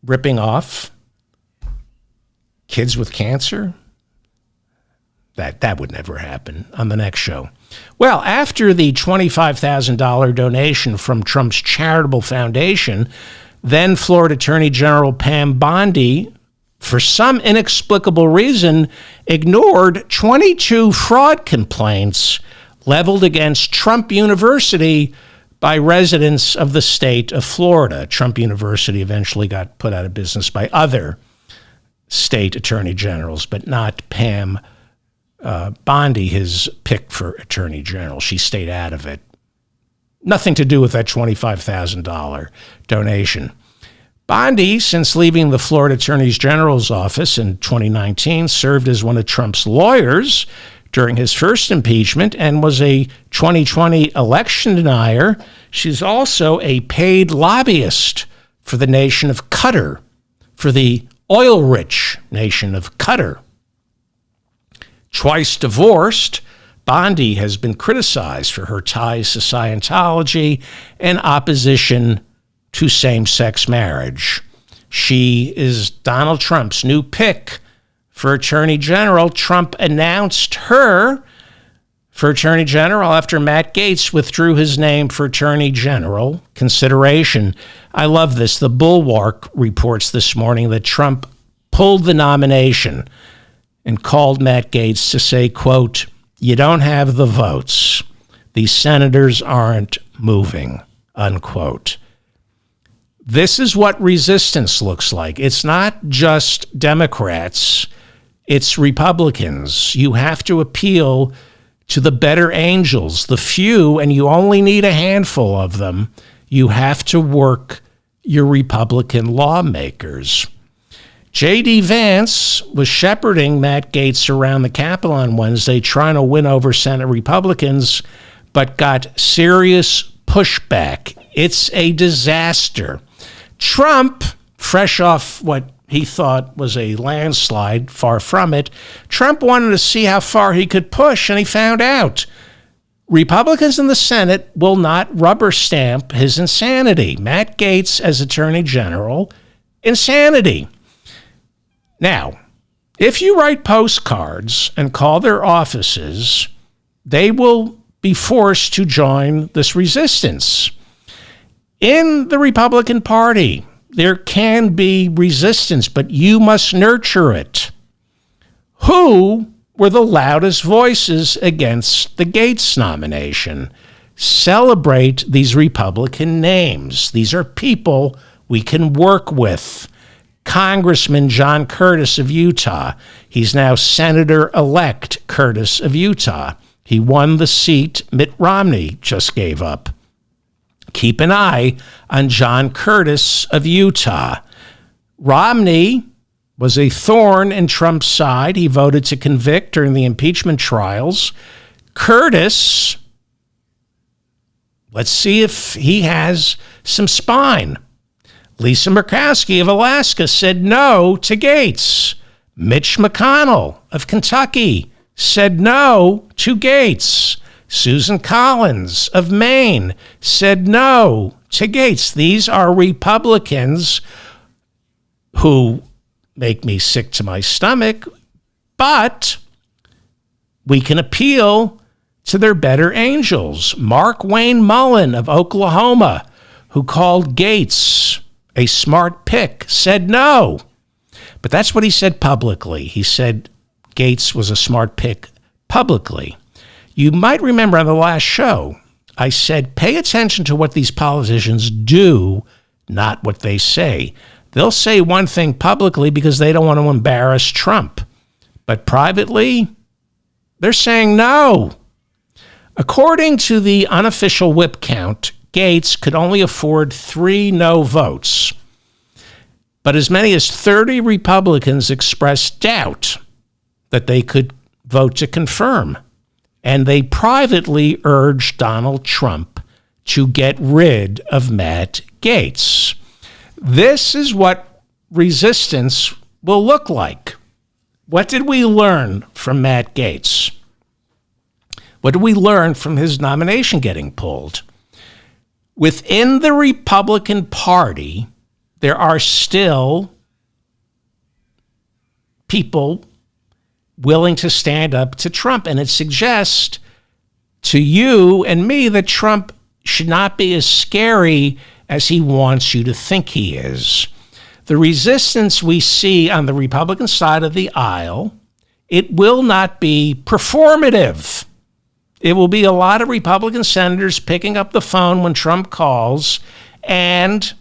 ripping off kids with cancer? That would never happen. On the next show. Well, after the $25,000 donation from Trump's charitable foundation, then Florida Attorney General Pam Bondi, for some inexplicable reason, ignored 22 fraud complaints leveled against Trump University by residents of the state of Florida. Trump University eventually got put out of business by other state attorney generals, but not Pam Bondi, his pick for attorney general. She stayed out of it. Nothing to do with that $25,000 donation. Bondi, since leaving the Florida Attorney General's office in 2019, served as one of Trump's lawyers during his first impeachment and was a 2020 election denier. She's also a paid lobbyist for the nation of Qatar, for the oil-rich nation of Qatar. Twice divorced, Bondi has been criticized for her ties to Scientology and opposition to same-sex marriage. She is Donald Trump's new pick for Attorney General. Trump announced her for Attorney General after Matt Gaetz withdrew his name for Attorney General consideration. I love this. The Bulwark reports this morning that Trump pulled the nomination and called Matt Gaetz to say, quote, "You don't have the votes. These senators aren't moving," unquote. This is what resistance looks like. It's not just Democrats, it's Republicans. You have to appeal to the better angels, the few, and you only need a handful of them. You have to work your Republican lawmakers. J.D. Vance was shepherding Matt Gaetz around the Capitol on Wednesday, trying to win over Senate Republicans, but got serious pushback. It's a disaster. Trump, fresh off what he thought was a landslide, far from it, Trump wanted to see how far he could push, and he found out. Republicans in the Senate will not rubber stamp his insanity. Matt Gaetz, as Attorney General, insanity. Now, if you write postcards and call their offices, they will be forced to join this resistance. In the Republican Party, there can be resistance, but you must nurture it. Who were the loudest voices against the Gaetz nomination? Celebrate these Republican names. These are people we can work with. Congressman John Curtis of Utah. He's now Senator-elect Curtis of Utah. He won the seat Mitt Romney just gave up. Keep an eye on John Curtis of Utah. Romney was a thorn in Trump's side. He voted to convict during the impeachment trials. Curtis, let's see if he has some spine. Lisa Murkowski of Alaska said no to Gaetz. Mitch McConnell of Kentucky said no to Gaetz. Susan Collins of Maine said no to Gaetz. These are Republicans who make me sick to my stomach, but we can appeal to their better angels. Mark Wayne Mullen of Oklahoma, who called Gaetz a smart pick, said no. But that's what he said publicly. He said Gaetz was a smart pick publicly. You might remember on the last show, I said, pay attention to what these politicians do, not what they say. They'll say one thing publicly because they don't want to embarrass Trump. But privately, they're saying no. According to the unofficial whip count, Gaetz could only afford 3 no votes. But as many as 30 Republicans expressed doubt that they could vote to confirm. And they privately urged Donald Trump to get rid of Matt Gaetz. This is what resistance will look like. What did we learn from Matt Gaetz? What did we learn from his nomination getting pulled? Within the Republican Party, there are still people willing to stand up to Trump. And it suggests to you and me that Trump should not be as scary as he wants you to think he is. The resistance we see on the Republican side of the aisle, it will not be performative. It will be a lot of Republican senators picking up the phone when Trump calls, and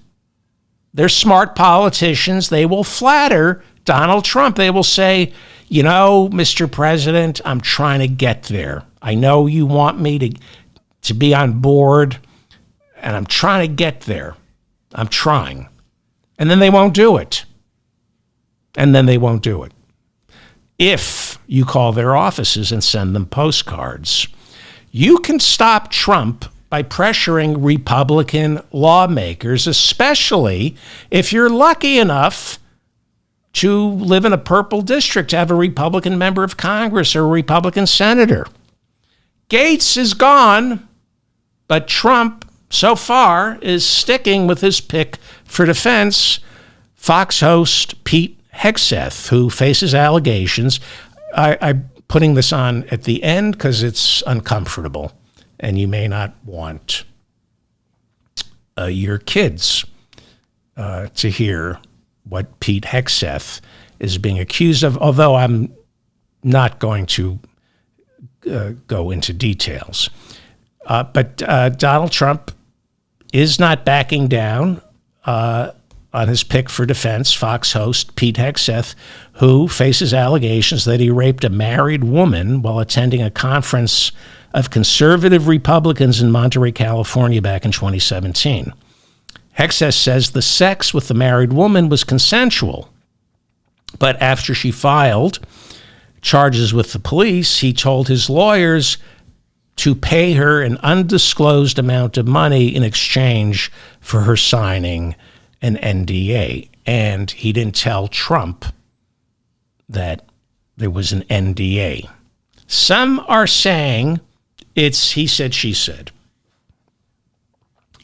they're smart politicians. They will flatter Donald Trump. They will say, you know, Mr. President, I'm trying to get there. I know you want me to be on board, and I'm trying to get there. I'm trying. And then they won't do it. And then they won't do it. If you call their offices and send them postcards, you can stop Trump by pressuring Republican lawmakers, especially if you're lucky enough to live in a purple district, to have a Republican member of Congress or a Republican senator. Gaetz is gone, but Trump, so far, is sticking with his pick for defense, Fox host Pete Hegseth, who faces allegations. I'm putting this on at the end because it's uncomfortable, and you may not want your kids to hear what Pete Hegseth is being accused of, although I'm not going to go into details. But Donald Trump is not backing down. on his pick for defense, Fox host Pete Hegseth, who faces allegations that he raped a married woman while attending a conference of conservative Republicans in Monterey, California back in 2017. Hegseth says the sex with the married woman was consensual, but after she filed charges with the police, he told his lawyers to pay her an undisclosed amount of money in exchange for her signing an NDA. And he didn't tell Trump that there was an NDA. Some are saying it's he said, she said.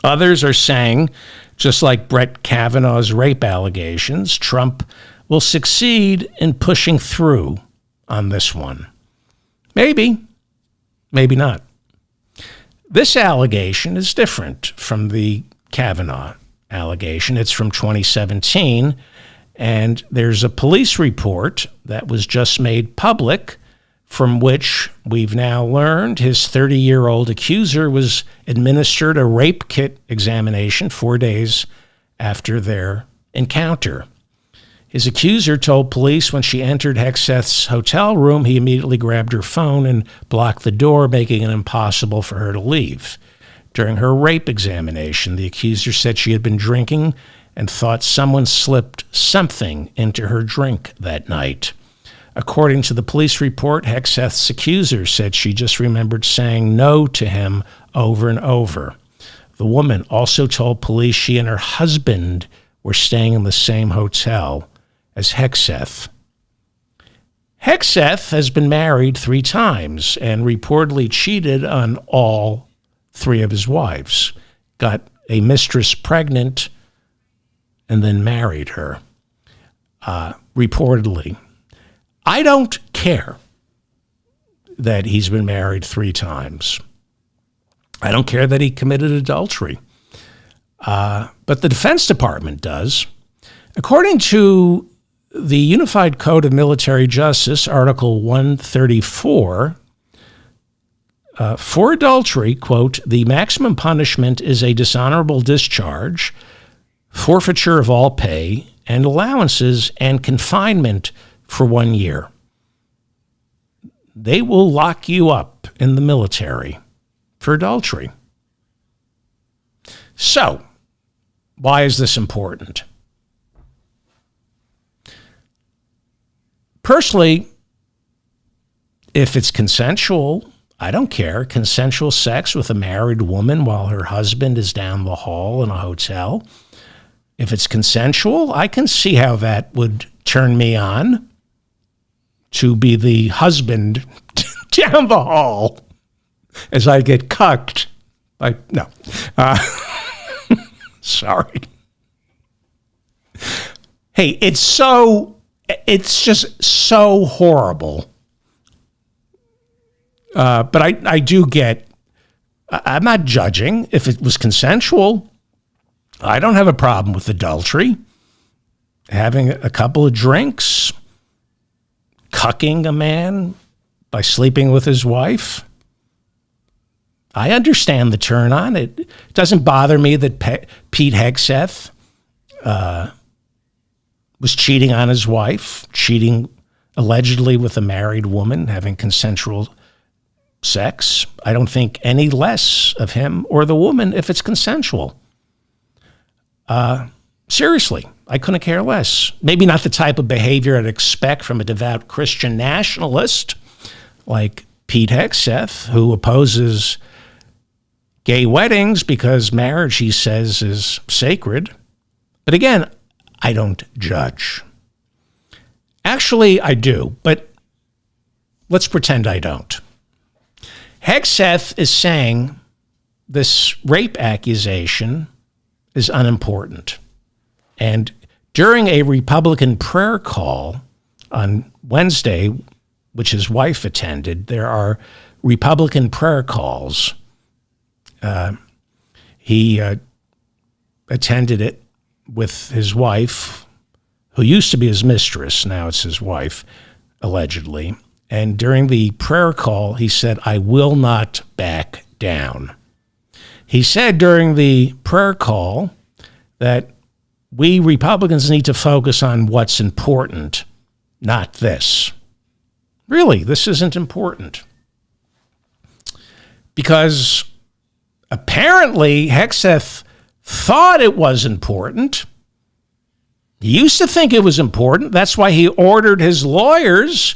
Others are saying, just like Brett Kavanaugh's rape allegations, Trump will succeed in pushing through on this one. Maybe, maybe not. This allegation is different from the Kavanaugh allegation. It's from 2017, and there's a police report that was just made public from which we've now learned his 30-year-old accuser was administered a rape kit examination 4 days after their encounter. His accuser told police when she entered Hegseth's hotel room, he immediately grabbed her phone and blocked the door, making it impossible for her to leave. During her rape examination, the accuser said she had been drinking and thought someone slipped something into her drink that night. According to the police report, Hegseth's accuser said she just remembered saying no to him over and over. The woman also told police she and her husband were staying in the same hotel as Hegseth. Hegseth has been married 3 times and reportedly cheated on all 3 of his wives, got a mistress pregnant, and then married her, reportedly. I don't care that he's been married 3 times. I don't care that he committed adultery. But the Defense Department does. According to the Unified Code of Military Justice, Article 134, for adultery, quote, the maximum punishment is a dishonorable discharge, forfeiture of all pay and allowances, and confinement for 1 year. They will lock you up in the military for adultery. So, why is this important? Personally, if it's consensual, I don't care. Consensual sex with a married woman while her husband is down the hall in a hotel. If it's consensual, I can see how that would turn me on to be the husband down the hall as I get cucked. No. Sorry. Hey, it's just so horrible. But I do get, I'm not judging. If it was consensual, I don't have a problem with adultery. Having a couple of drinks, cucking a man by sleeping with his wife. I understand the turn on. It doesn't bother me that Pete Hegseth was cheating on his wife, cheating allegedly with a married woman, having consensual sex. I don't think any less of him or the woman if it's consensual. Seriously, I couldn't care less. Maybe not the type of behavior I'd expect from a devout Christian nationalist like Pete Hegseth, who opposes gay weddings because marriage, he says, is sacred. But again, I don't judge. Actually, I do, but let's pretend I don't. Hegseth is saying this rape accusation is unimportant. And during a Republican prayer call on Wednesday, which his wife attended, there are Republican prayer calls. He attended it with his wife, who used to be his mistress, now it's his wife, allegedly. And during the prayer call, he said, I will not back down. He said during the prayer call that we Republicans need to focus on what's important, not this. Really, this isn't important. Because apparently Hegseth thought it was important. He used to think it was important. That's why he ordered his lawyers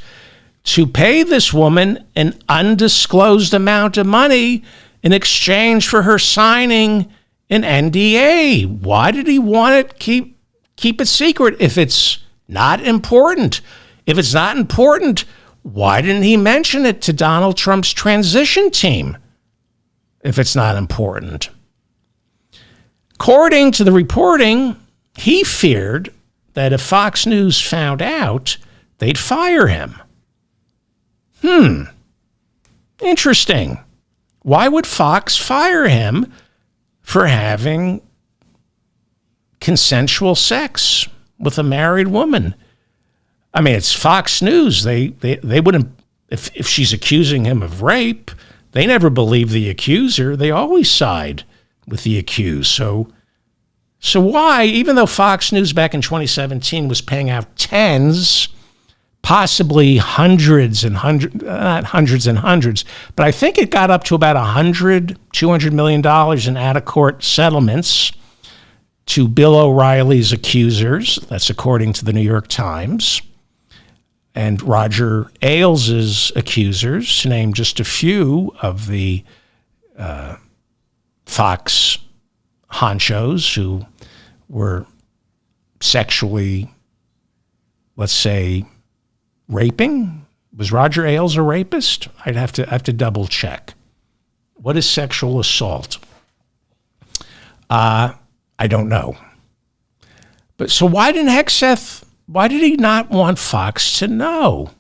to pay this woman an undisclosed amount of money in exchange for her signing an NDA. Why did he want it keep it secret if it's not important? If it's not important, why didn't he mention it to Donald Trump's transition team if it's not important? According to the reporting, he feared that if Fox News found out, they'd fire him. Interesting. Why would Fox fire him for having consensual sex with a married woman? I mean, it's Fox News. They wouldn't, if she's accusing him of rape, they never believe the accuser. They always side with the accused. So why, even though Fox News back in 2017 was paying out tens, possibly hundreds and hundreds, not hundreds and hundreds, but I think it got up to about $200 million in out-of-court settlements to Bill O'Reilly's accusers. That's according to the New York Times. And Roger Ailes' accusers, to name just a few of the Fox honchos who were sexually, let's say, raping. Was Roger Ailes a rapist? I have to double check. What is sexual assault? I don't know. But so why did he not want Fox to know?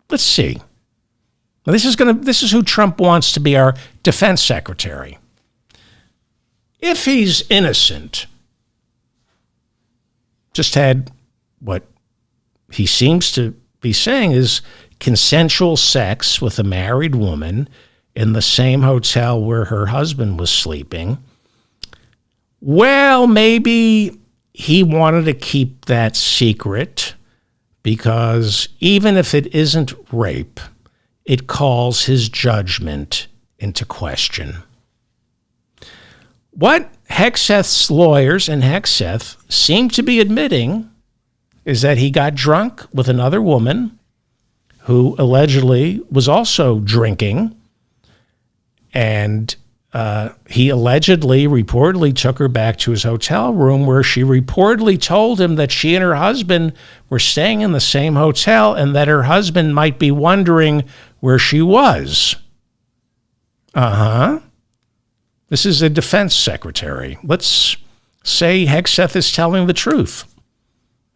Let's see. Now this is who Trump wants to be our defense secretary. If he's innocent, just had what he seems to be saying is consensual sex with a married woman in the same hotel where her husband was sleeping. Well, maybe he wanted to keep that secret because even if it isn't rape, it calls his judgment into question. What Hegseth's lawyers and Hegseth seem to be admitting is that he got drunk with another woman who allegedly was also drinking, and he reportedly took her back to his hotel room where she reportedly told him that she and her husband were staying in the same hotel and that her husband might be wondering where she was. This is a defense secretary. Let's say Hegseth is telling the truth,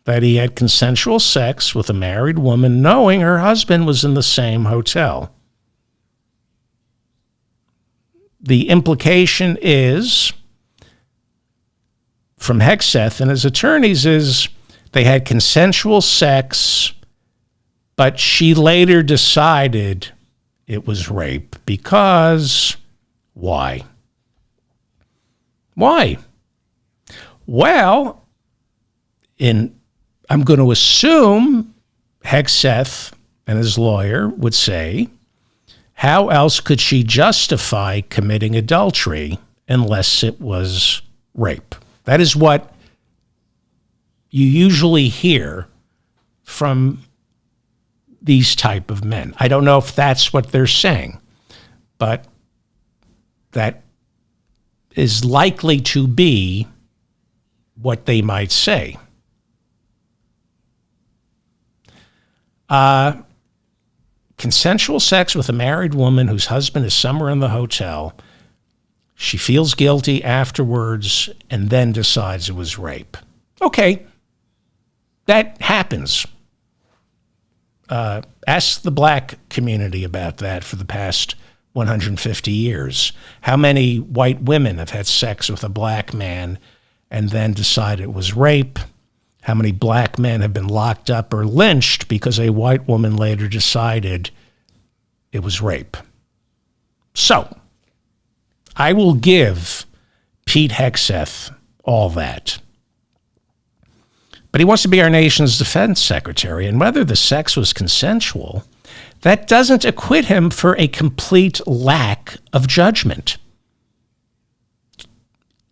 that he had consensual sex with a married woman knowing her husband was in the same hotel. The implication is, from Hegseth and his attorneys, is they had consensual sex, but she later decided it was rape because why? Why? Well, I'm going to assume Hegseth and his lawyer would say, how else could she justify committing adultery unless it was rape? That is what you usually hear from these type of men. I don't know if that's what they're saying, but that is likely to be what they might say. Consensual sex with a married woman whose husband is somewhere in the hotel. She feels guilty afterwards and then decides it was rape. Okay, that happens. Ask the black community about that for the past 150 years. How many white women have had sex with a black man and then decide it was rape? How many black men have been locked up or lynched because a white woman later decided it was rape? So, I will give Pete Hegseth all that. But he wants to be our nation's defense secretary, and whether the sex was consensual, that doesn't acquit him for a complete lack of judgment.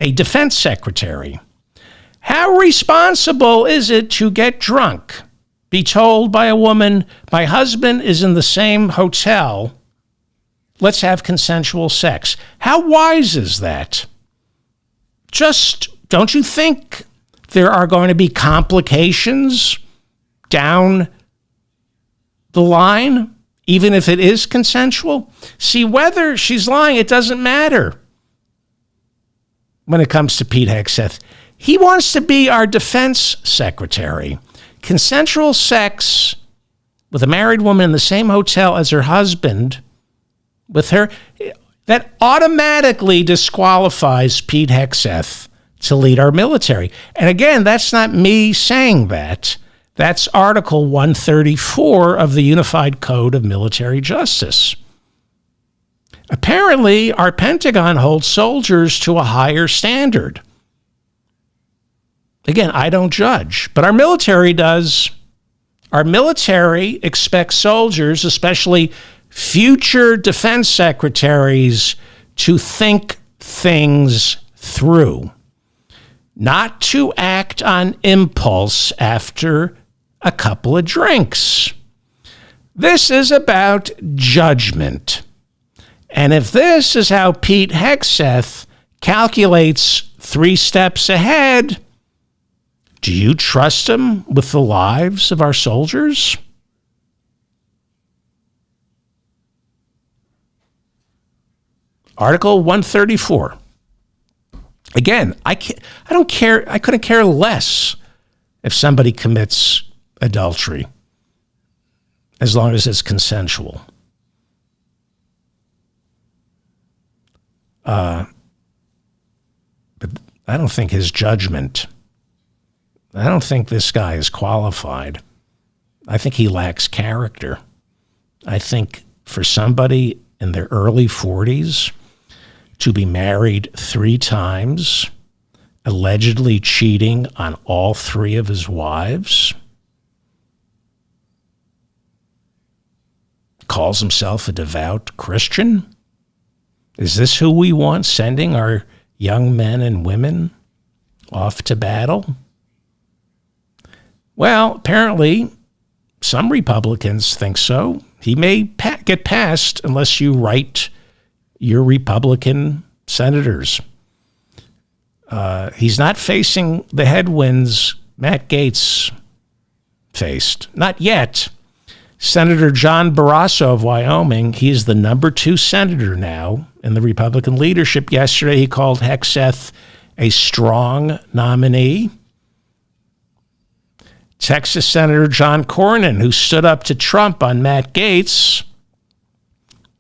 A defense secretary. How responsible is it to get drunk, be told by a woman, my husband is in the same hotel, let's have consensual sex? How wise is that? Just, don't you think there are going to be complications down the line, even if it is consensual? See, whether she's lying, it doesn't matter when it comes to Pete Hegseth. He wants to be our defense secretary. Consensual sex with a married woman in the same hotel as her husband, with her, that automatically disqualifies Pete Hegseth to lead our military. And again, that's not me saying that. That's Article 134 of the Unified Code of Military Justice. Apparently, our Pentagon holds soldiers to a higher standard. Again, I don't judge, but our military does. Our military expects soldiers, especially future defense secretaries, to think things through, not to act on impulse after a couple of drinks. This is about judgment. And if this is how Pete Hegseth calculates 3 steps ahead, do you trust him with the lives of our soldiers? Article 134. Again, I don't care. I couldn't care less if somebody commits adultery, as long as it's consensual. But I don't think his judgment, I don't think this guy is qualified. I think he lacks character. I think for somebody in their early 40s to be married 3 times, allegedly cheating on all 3 of his wives, calls himself a devout Christian? Is this who we want sending our young men and women off to battle? Well, apparently, some Republicans think so. He may get passed unless you write your Republican senators. He's not facing the headwinds Matt Gaetz faced. Not yet. Senator John Barrasso of Wyoming, he is the number 2 senator now in the Republican leadership. Yesterday, he called Hegseth a strong nominee. Texas Senator John Cornyn, who stood up to Trump on Matt Gaetz,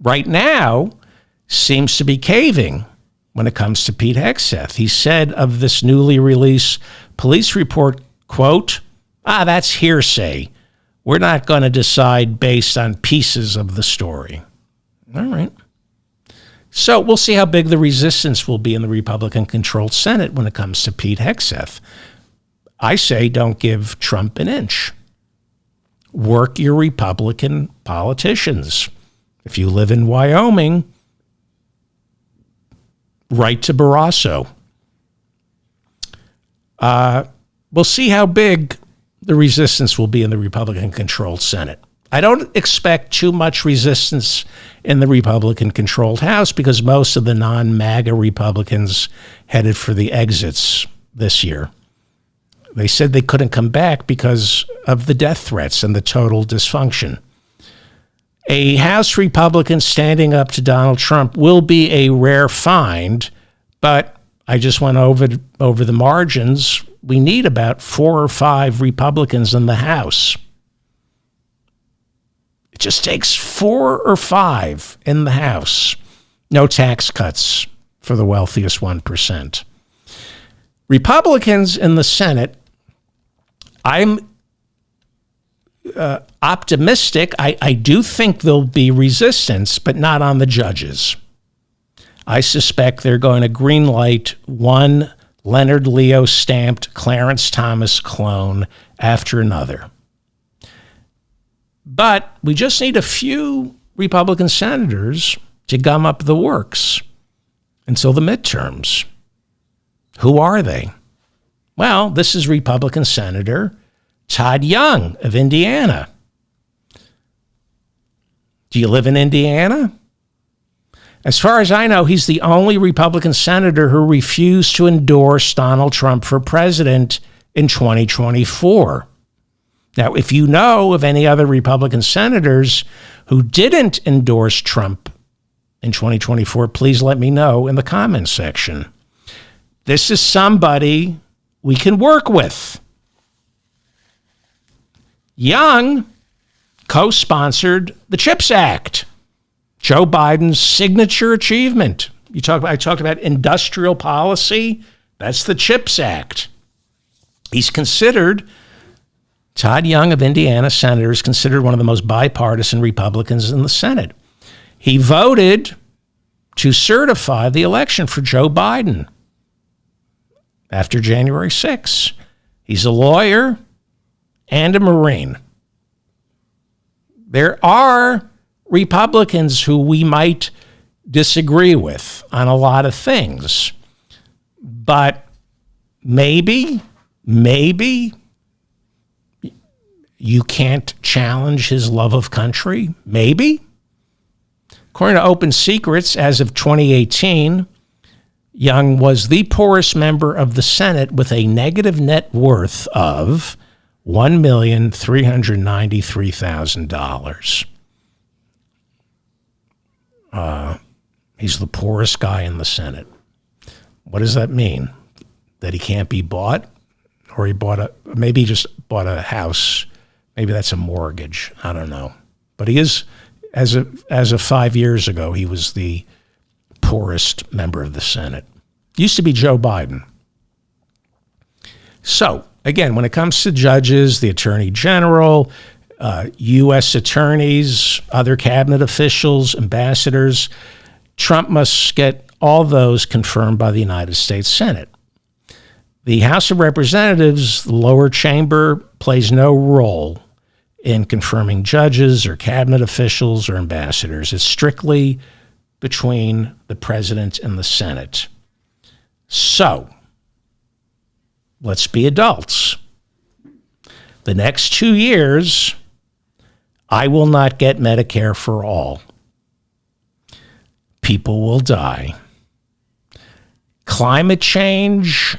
right now seems to be caving when it comes to Pete Hegseth. He said of this newly released police report, quote, that's hearsay. We're not going to decide based on pieces of the story. All right. So we'll see how big the resistance will be in the Republican-controlled Senate when it comes to Pete Hegseth. I say don't give Trump an inch. Work your Republican politicians. If you live in Wyoming, write to Barrasso. We'll see how big the resistance will be in the Republican-controlled Senate. I don't expect too much resistance in the Republican-controlled House because most of the non-MAGA Republicans headed for the exits this year. They said they couldn't come back because of the death threats and the total dysfunction. A House Republican standing up to Donald Trump will be a rare find, but I just went over the margins. We need about 4 or 5 Republicans in the House. It just takes 4 or 5 in the House. No tax cuts for the wealthiest 1%. Republicans in the Senate, I'm optimistic. I do think there'll be resistance, but not on the judges. I suspect they're going to greenlight one Leonard Leo stamped Clarence Thomas clone after another. But we just need a few Republican senators to gum up the works until the midterms. Who are they? Well, this is Republican Senator Todd Young of Indiana. Do you live in Indiana? As far as I know, he's the only Republican senator who refused to endorse Donald Trump for president in 2024. Now, if you know of any other Republican senators who didn't endorse Trump in 2024, please let me know in the comments section. This is somebody we can work with. Young co-sponsored the CHIPS Act, Joe Biden's signature achievement. I talked about industrial policy. That's the CHIPS Act. He's considered, Todd Young of Indiana, senator, is considered one of the most bipartisan Republicans in the Senate. He voted to certify the election for Joe Biden after January 6th. He's a lawyer and a Marine. There are Republicans who we might disagree with on a lot of things, but maybe you can't challenge his love of country. Maybe. According to Open Secrets, as of 2018, Young was the poorest member of the Senate with a negative net worth of $1,393,000. He's the poorest guy in the Senate. What does that mean? That he can't be bought? Or maybe he just bought a house. Maybe that's a mortgage. I don't know. But he is, as of 5 years ago, he was the poorest member of the Senate. Used to be Joe Biden. So, again, when it comes to judges, the attorney general, U.S. attorneys, other cabinet officials, ambassadors, Trump must get all those confirmed by the United States Senate. The House of Representatives, the lower chamber, plays no role in confirming judges or cabinet officials or ambassadors. It's strictly between the president and the Senate. So, let's be adults. The next 2 years, I will not get Medicare for all. People will die. Climate change,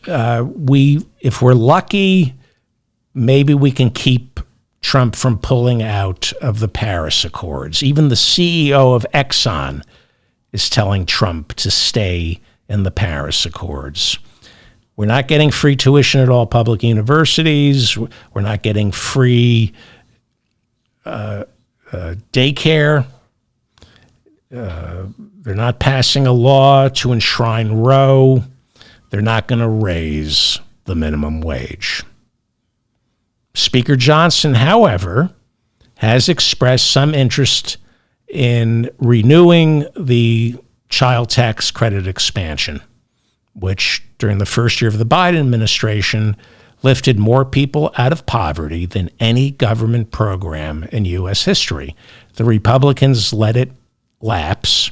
if we're lucky, maybe we can keep Trump from pulling out of the Paris Accords. Even the CEO of Exxon is telling Trump to stay in the Paris Accords. We're not getting free tuition at all public universities. We're not getting free daycare. They're not passing a law to enshrine Roe. They're not going to raise the minimum wage. Speaker Johnson, however, has expressed some interest in renewing the child tax credit expansion, which during the first year of the Biden administration lifted more people out of poverty than any government program in U.S. history. The Republicans let it lapse,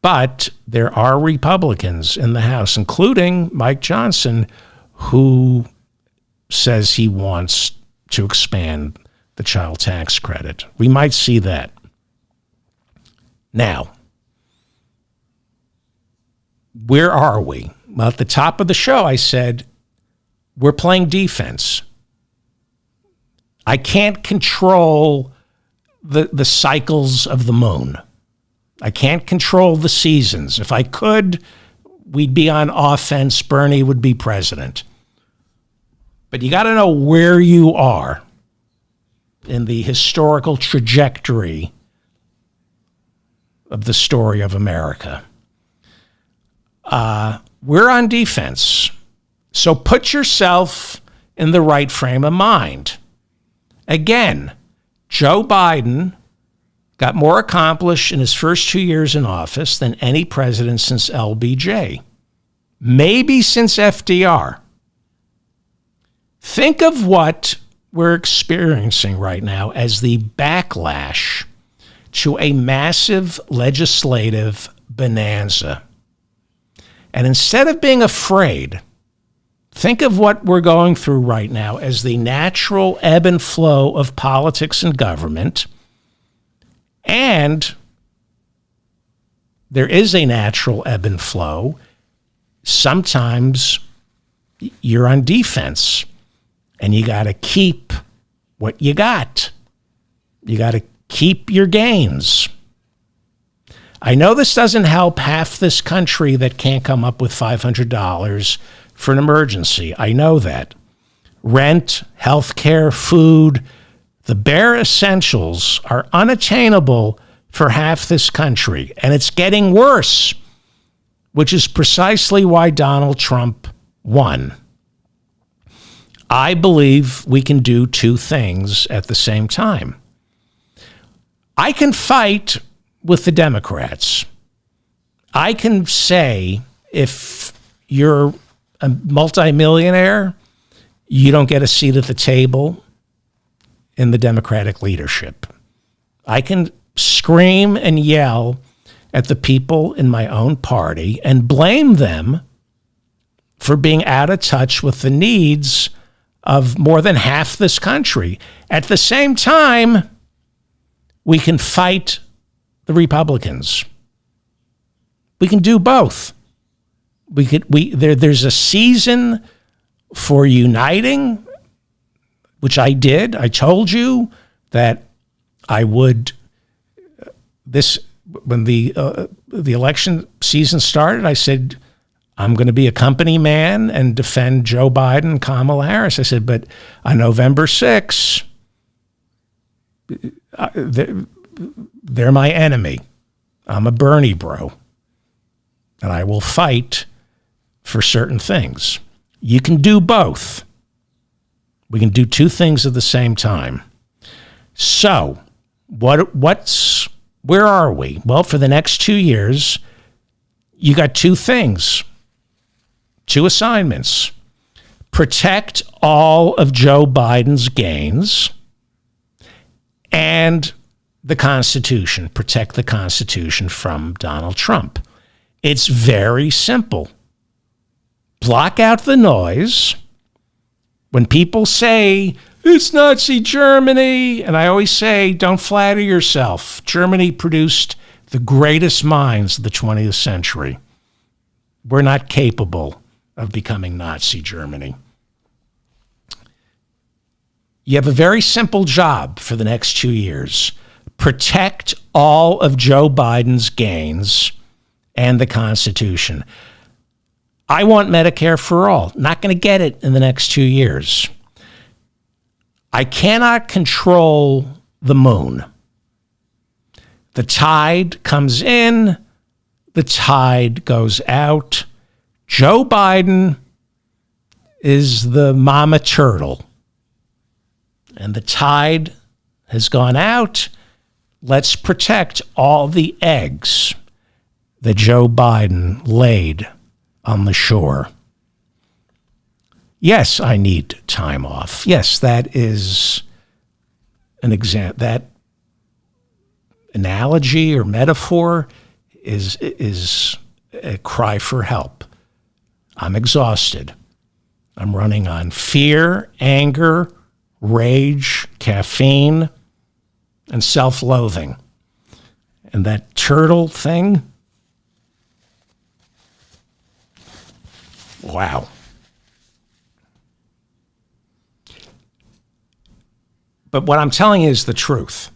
but there are Republicans in the House, including Mike Johnson, who says he wants to expand the child tax credit. We might see that. Now, where are we? Well, at the top of the show, I said, we're playing defense. I can't control the cycles of the moon. I can't control the seasons. If I could, we'd be on offense. Bernie would be president. But you got to know where you are in the historical trajectory of the story of America. We're on defense. So put yourself in the right frame of mind. Again, Joe Biden got more accomplished in his first 2 years in office than any president since LBJ. maybe since FDR. Think of what we're experiencing right now as the backlash to a massive legislative bonanza. And instead of being afraid, think of what we're going through right now as the natural ebb and flow of politics and government. And there is a natural ebb and flow. Sometimes you're on defense and you got to keep what you got. You got to keep your gains. I know this doesn't help half this country that can't come up with $500 for an emergency. I know that. Rent, healthcare, food, the bare essentials are unattainable for half this country. And it's getting worse, which is precisely why Donald Trump won. I believe we can do two things at the same time. I can fight with the Democrats. I can say, if you're a multimillionaire, you don't get a seat at the table in the Democratic leadership. I can scream and yell at the people in my own party and blame them for being out of touch with the needs of more than half this country. At the same time, we can fight the Republicans. We can do both. There's a season for uniting, which I did. I told you that I would. When the election season started, I said, I'm going to be a company man and defend Joe Biden and Kamala Harris. I said, but on November 6th, they're my enemy. I'm a Bernie bro. And I will fight for certain things. You can do both. We can do two things at the same time. So, where are we? Well, for the next 2 years, you got two things, two assignments. Protect all of Joe Biden's gains and the Constitution. Protect the Constitution from Donald Trump. It's very simple. Block out the noise. When people say, it's Nazi Germany, and I always say, don't flatter yourself. Germany produced the greatest minds of the 20th century. We're not capable of becoming Nazi Germany. You have a very simple job for the next 2 years. Protect all of Joe Biden's gains and the Constitution. I want Medicare for all. Not going to get it in the next 2 years. I cannot control the moon. The tide comes in, the tide goes out. Joe Biden is the mama turtle. And the tide has gone out. Let's protect all the eggs that Joe Biden laid on the shore. Yes, I need time off. Yes, that is that analogy or metaphor is a cry for help. I'm exhausted. I'm running on fear, anger, rage, caffeine, and self-loathing. And that turtle thing, wow. But what I'm telling you is the truth.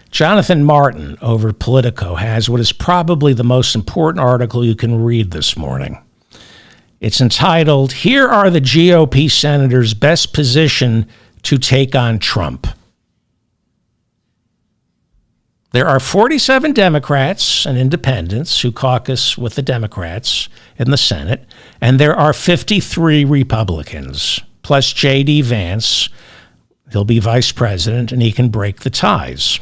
Jonathan Martin over Politico has what is probably the most important article you can read this morning. It's entitled, Here Are the GOP Senators Best Positioned to Take on Trump. There are 47 Democrats and independents who caucus with the Democrats in the Senate, and there are 53 Republicans, plus J.D. Vance. He'll be vice president, and he can break the ties.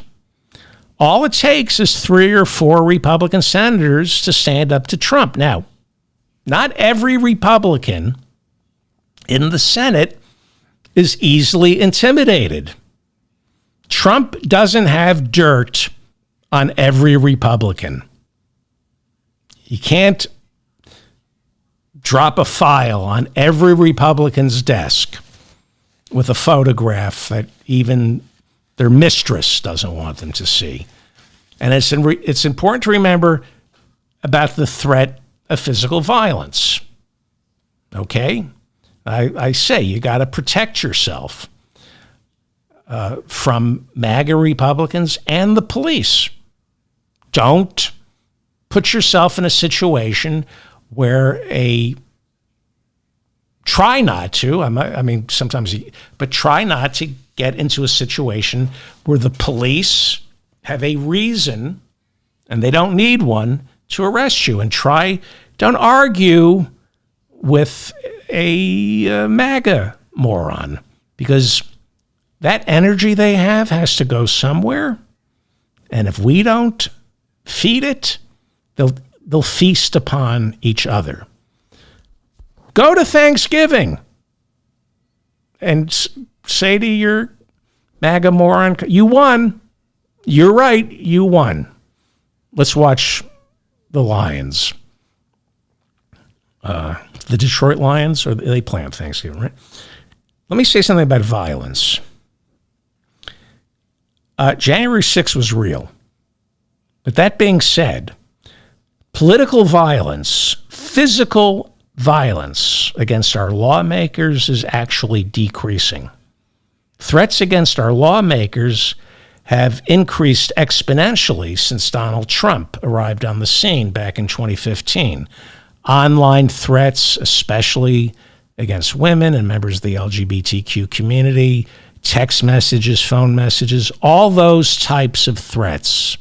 All it takes is 3 or 4 Republican senators to stand up to Trump. Now, not every Republican in the Senate is easily intimidated. Trump doesn't have dirt on every Republican. You can't drop a file on every Republican's desk with a photograph that even their mistress doesn't want them to see. And it's important to remember about the threat of physical violence. Okay? I say you got to protect yourself from MAGA Republicans and the police. Don't put yourself in a situation where try not to, sometimes, but try not to get into a situation where the police have a reason, and they don't need one, to arrest you. And don't argue with a MAGA moron, because that energy they have has to go somewhere. And if we don't feed it, they'll feast upon each other. Go to Thanksgiving and say to your MAGA moron, you won. You're right, you won. Let's watch the Lions. The Detroit Lions, or they play on Thanksgiving, right? Let me say something about violence. January 6th was real. But that being said, political violence, physical violence against our lawmakers is actually decreasing. Threats against our lawmakers have increased exponentially since Donald Trump arrived on the scene back in 2015. Online threats, especially against women and members of the LGBTQ community, text messages, phone messages, all those types of threats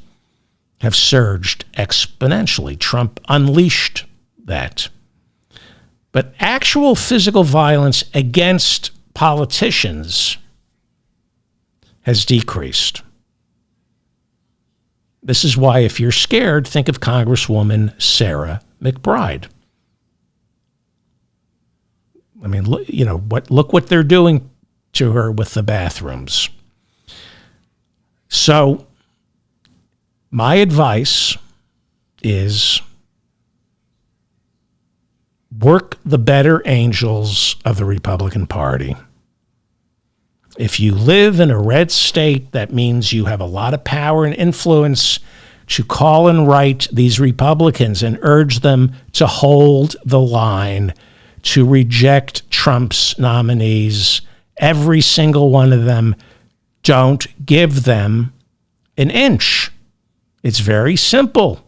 have surged exponentially. Trump unleashed that. But actual physical violence against politicians has decreased. This is why, if you're scared, think of Congresswoman Sarah McBride. I mean, look what they're doing to her with the bathrooms. So, my advice is work the better angels of the Republican Party. If you live in a red state, that means you have a lot of power and influence to call and write these Republicans and urge them to hold the line, to reject Trump's nominees, every single one of them. Don't give them an inch. It's very simple.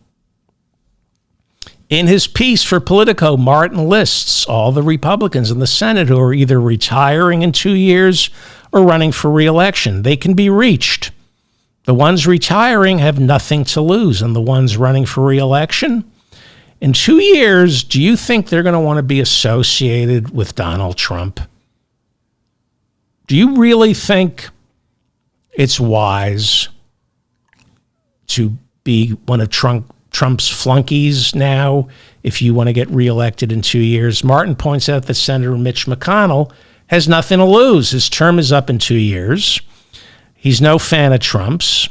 In his piece for Politico, Martin lists all the Republicans in the Senate who are either retiring in 2 years or running for re-election. They can be reached. The ones retiring have nothing to lose, and the ones running for re-election, in 2 years, do you think they're going to want to be associated with Donald Trump? Do you really think it's wise to be one of Trump's flunkies now if you want to get reelected in 2 years? Martin points out that Senator Mitch McConnell has nothing to lose. His term is up in 2 years. He's no fan of Trump's.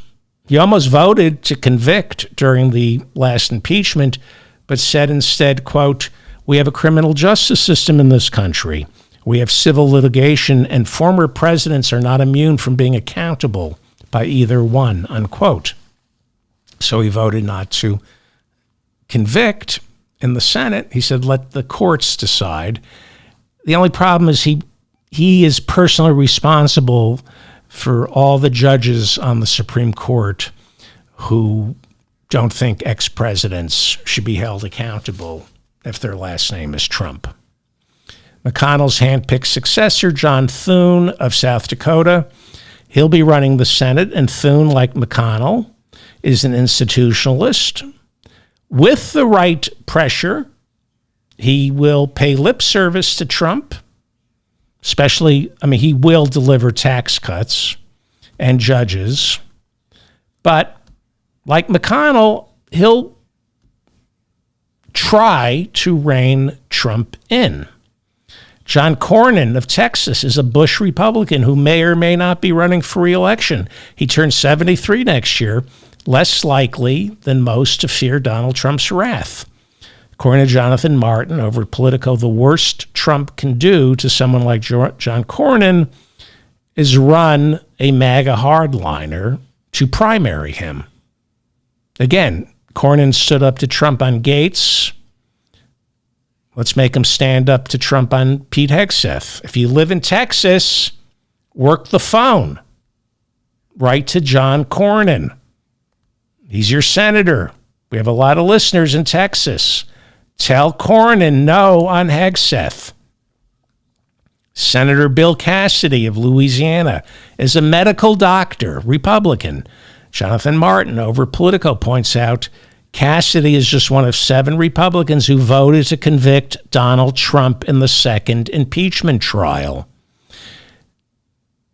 He almost voted to convict during the last impeachment, but said instead, quote, "We have a criminal justice system in this country. We have civil litigation, and former presidents are not immune from being accountable by either one," unquote. So he voted not to convict in the Senate. He said, let the courts decide. The only problem is he is personally responsible for all the judges on the Supreme Court who don't think ex-presidents should be held accountable if their last name is Trump. McConnell's handpicked successor, John Thune of South Dakota, he'll be running the Senate, and Thune, like McConnell, is an institutionalist. With the right pressure, he will pay lip service to Trump, he will deliver tax cuts and judges, but Like McConnell, he'll try to rein Trump in. John Cornyn of Texas is a Bush Republican who may or may not be running for re-election. He turns 73 next year, less likely than most to fear Donald Trump's wrath. According to Jonathan Martin over Politico, the worst Trump can do to someone like John Cornyn is run a MAGA hardliner to primary him. Again, Cornyn stood up to Trump on Gaetz. Let's make him stand up to Trump on Pete Hegseth. If you live in Texas, work the phone. Write to John Cornyn. He's your senator. We have a lot of listeners in Texas. Tell Cornyn no on Hegseth. Senator Bill Cassidy of Louisiana is a medical doctor, Republican. Jonathan Martin over Politico points out Cassidy is just one of 7 Republicans who voted to convict Donald Trump in the second impeachment trial.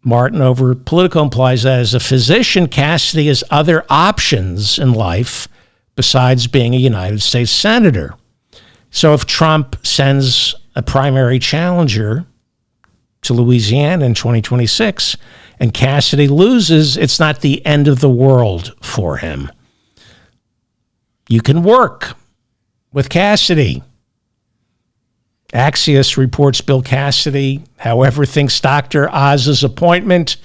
Martin over Politico implies that as a physician, Cassidy has other options in life besides being a United States senator. So if Trump sends a primary challenger to Louisiana in 2026 and Cassidy loses, it's not the end of the world for him. You can work with Cassidy. Axios reports Bill Cassidy, however, thinks Dr. Oz's appointment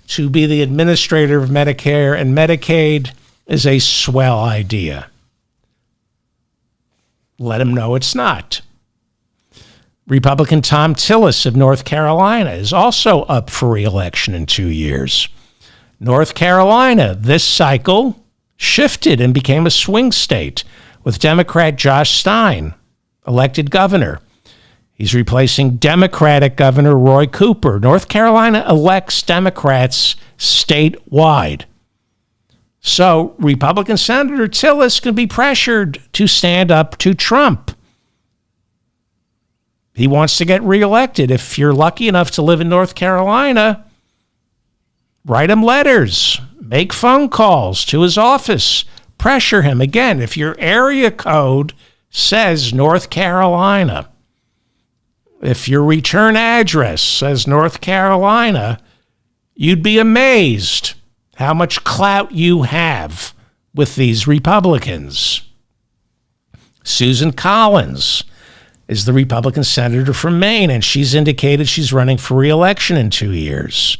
to be the administrator of Medicare and Medicaid is a swell idea. Let him know it's not. Republican Tom Tillis of North Carolina is also up for re-election in 2 years. North Carolina, this cycle, shifted and became a swing state with Democrat Josh Stein elected governor. He's replacing Democratic Governor Roy Cooper. North Carolina elects Democrats statewide. So Republican Senator Tillis can be pressured to stand up to Trump. He wants to get reelected. If you're lucky enough to live in North Carolina, write him letters, make phone calls to his office, pressure him. Again, if your area code says North Carolina, if your return address says North Carolina, you'd be amazed how much clout you have with these Republicans. Susan Collins is the Republican senator from Maine, and she's indicated she's running for re-election in 2 years.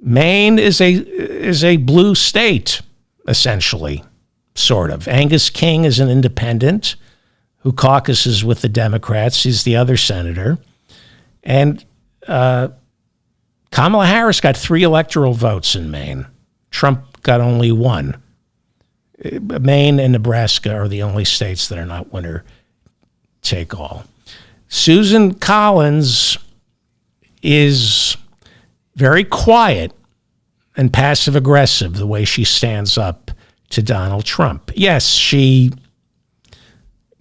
Maine is a blue state, essentially, sort of. Angus King is an independent who caucuses with the Democrats. He's the other senator. And Kamala Harris got 3 electoral votes in Maine. Trump got only 1. Maine and Nebraska are the only states that are not winner take all. Susan Collins is very quiet and passive aggressive the way she stands up to Donald Trump. Yes, she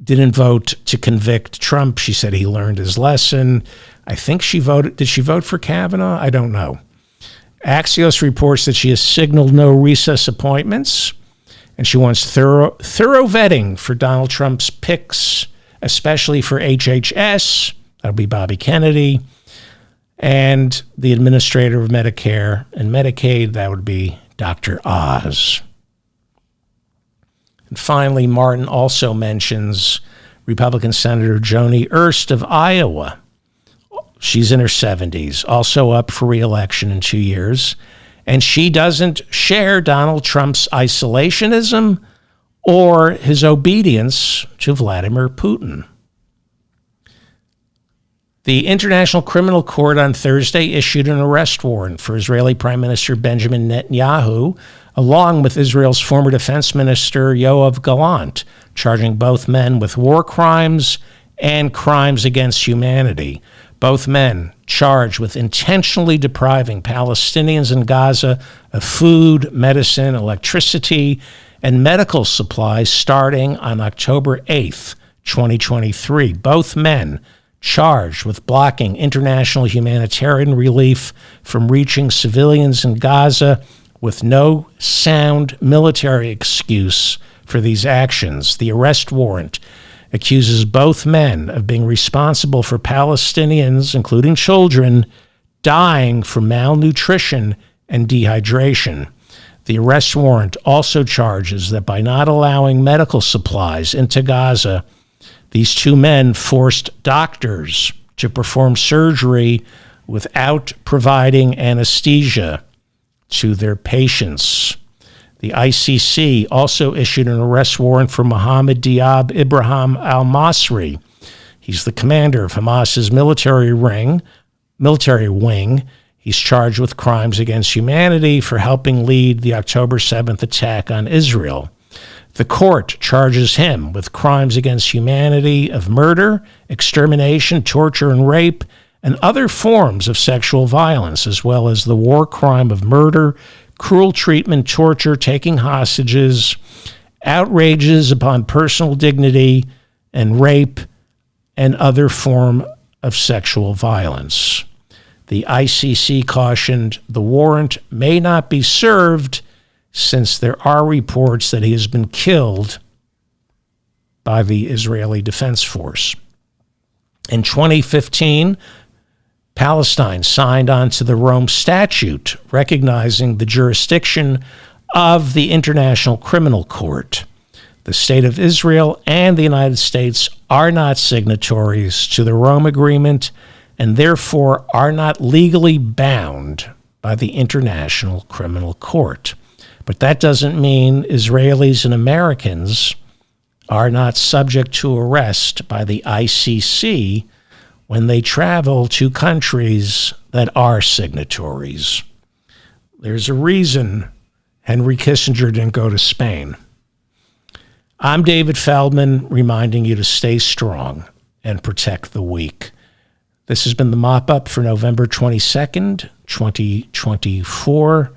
didn't vote to convict Trump. She said he learned his lesson. I think she voted. Did she vote for Kavanaugh? I don't know. Axios reports that she has signaled no recess appointments, and she wants thorough vetting for Donald Trump's picks, especially for HHS. That'll be Bobby Kennedy. And the administrator of Medicare and Medicaid, that would be Dr. Oz. And finally, Martin also mentions Republican Senator Joni Ernst of Iowa. She's in her 70s, also up for re-election in 2 years. And she doesn't share Donald Trump's isolationism or his obedience to Vladimir Putin. The International Criminal Court on Thursday issued an arrest warrant for Israeli Prime Minister Benjamin Netanyahu, along with Israel's former defense minister Yoav Gallant, charging both men with war crimes and crimes against humanity. Both men charged with intentionally depriving Palestinians in Gaza of food, medicine, electricity, and medical supplies starting on October 8th, 2023. Both men charged with blocking international humanitarian relief from reaching civilians in Gaza, with no sound military excuse for these actions. The arrest warrant accuses both men of being responsible for Palestinians, including children, dying from malnutrition and dehydration. The arrest warrant also charges that by not allowing medical supplies into Gaza, these two men forced doctors to perform surgery without providing anesthesia to their patients. The ICC also issued an arrest warrant for Mohammed Diab Ibrahim al-Masri. He's the commander of Hamas's military wing. He's charged with crimes against humanity for helping lead the October 7th attack on Israel. The court charges him with crimes against humanity of murder, extermination, torture, and rape, and other forms of sexual violence, as well as the war crime of murder, cruel treatment, torture, taking hostages, outrages upon personal dignity, and rape, and other form of sexual violence. The ICC cautioned the warrant may not be served since there are reports that he has been killed by the Israeli Defense Force. In 2015, Palestine signed on to the Rome Statute, recognizing the jurisdiction of the International Criminal Court. The State of Israel and the United States are not signatories to the Rome Agreement and therefore are not legally bound by the International Criminal Court. But that doesn't mean Israelis and Americans are not subject to arrest by the ICC when they travel to countries that are signatories. There's a reason Henry Kissinger didn't go to Spain. I'm David Feldman, reminding you to stay strong and protect the weak. This has been the mop-up for November 22nd, 2024.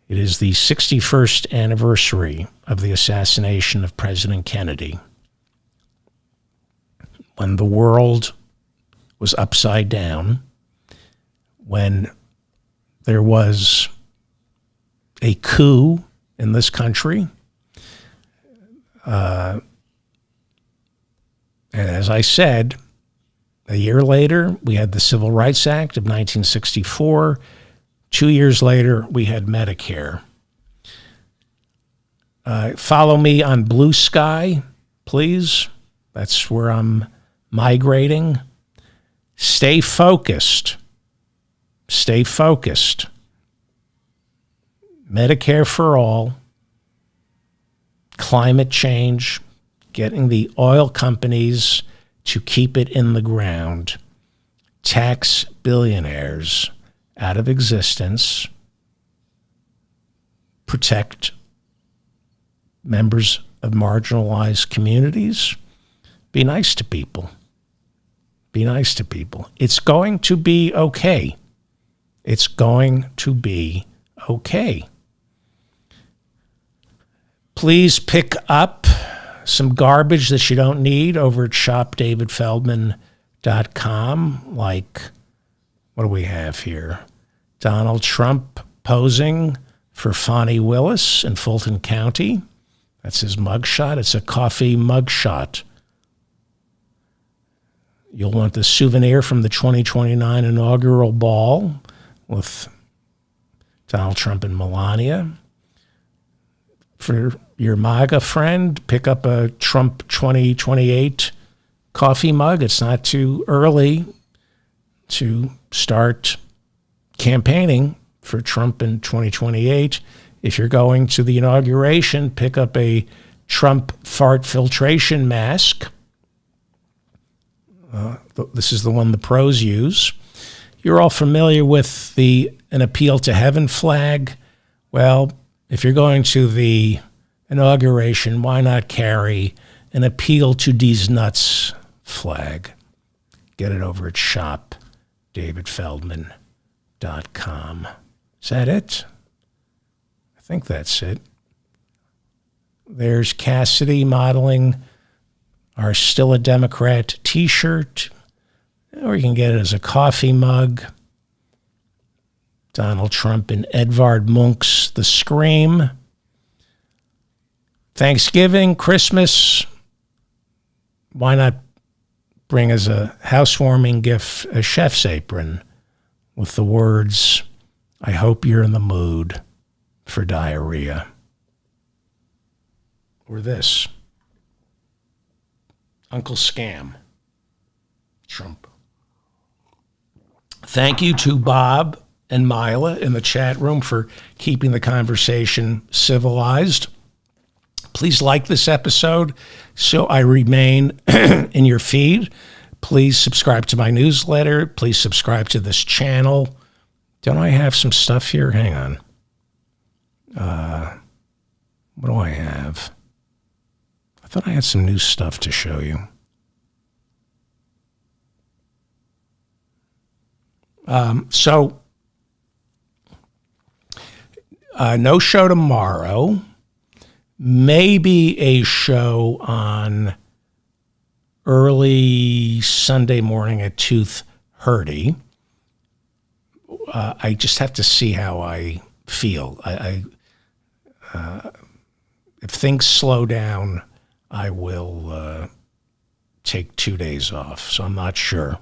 It is the 61st anniversary of the assassination of President Kennedy, when the world was upside down, when there was a coup in this country. And as I said, a year later, we had the Civil Rights Act of 1964. 2 years later, we had Medicare. Follow me on Blue Sky, please. That's where I'm migrating. Stay focused. Stay focused. Medicare for all. Climate change. Getting the oil companies to keep it in the ground. Tax billionaires out of existence. Protect members of marginalized communities. Be nice to people. Be nice to people. It's going to be okay. It's going to be okay. Please pick up some garbage that you don't need over at shopdavidfeldman.com, like, what do we have here? Donald Trump posing for Fonnie Willis in Fulton County. That's his mugshot. It's a coffee mugshot. You'll want the souvenir from the 2029 inaugural ball with Donald Trump and Melania. For your MAGA friend, pick up a Trump 2028 coffee mug. It's not too early to start campaigning for Trump in 2028. If you're going to the inauguration, pick up a Trump fart filtration mask. This is the one the pros use. You're all familiar with an appeal to heaven flag. Well, if you're going to the inauguration, why not carry an appeal to these nuts flag? Get it over at shopdavidfeldman.com. Is that it? I think that's it. There's Cassidy modeling our Still a Democrat t-shirt, or you can get it as a coffee mug. Donald Trump and Edvard Munch's The Scream. Thanksgiving, Christmas, why not bring as a housewarming gift a chef's apron with the words, "I hope you're in the mood for diarrhea." Or this, Uncle Scam, Trump. Thank you to Bob and Mila in the chat room for keeping the conversation civilized. Please like this episode so I remain in your feed. Please subscribe to my newsletter. Please subscribe to this channel. Don't I have some stuff here? Hang on. What do I have? I thought I had some new stuff to show you. No show tomorrow. Maybe a show on early Sunday morning at 2:30. I just have to see how I feel. If things slow down, I will take 2 days off. So I'm not sure.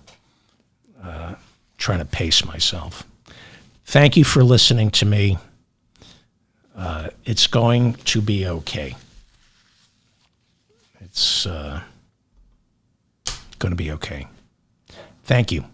Trying to pace myself. Thank you for listening to me. It's going to be okay. It's going to be okay. Thank you.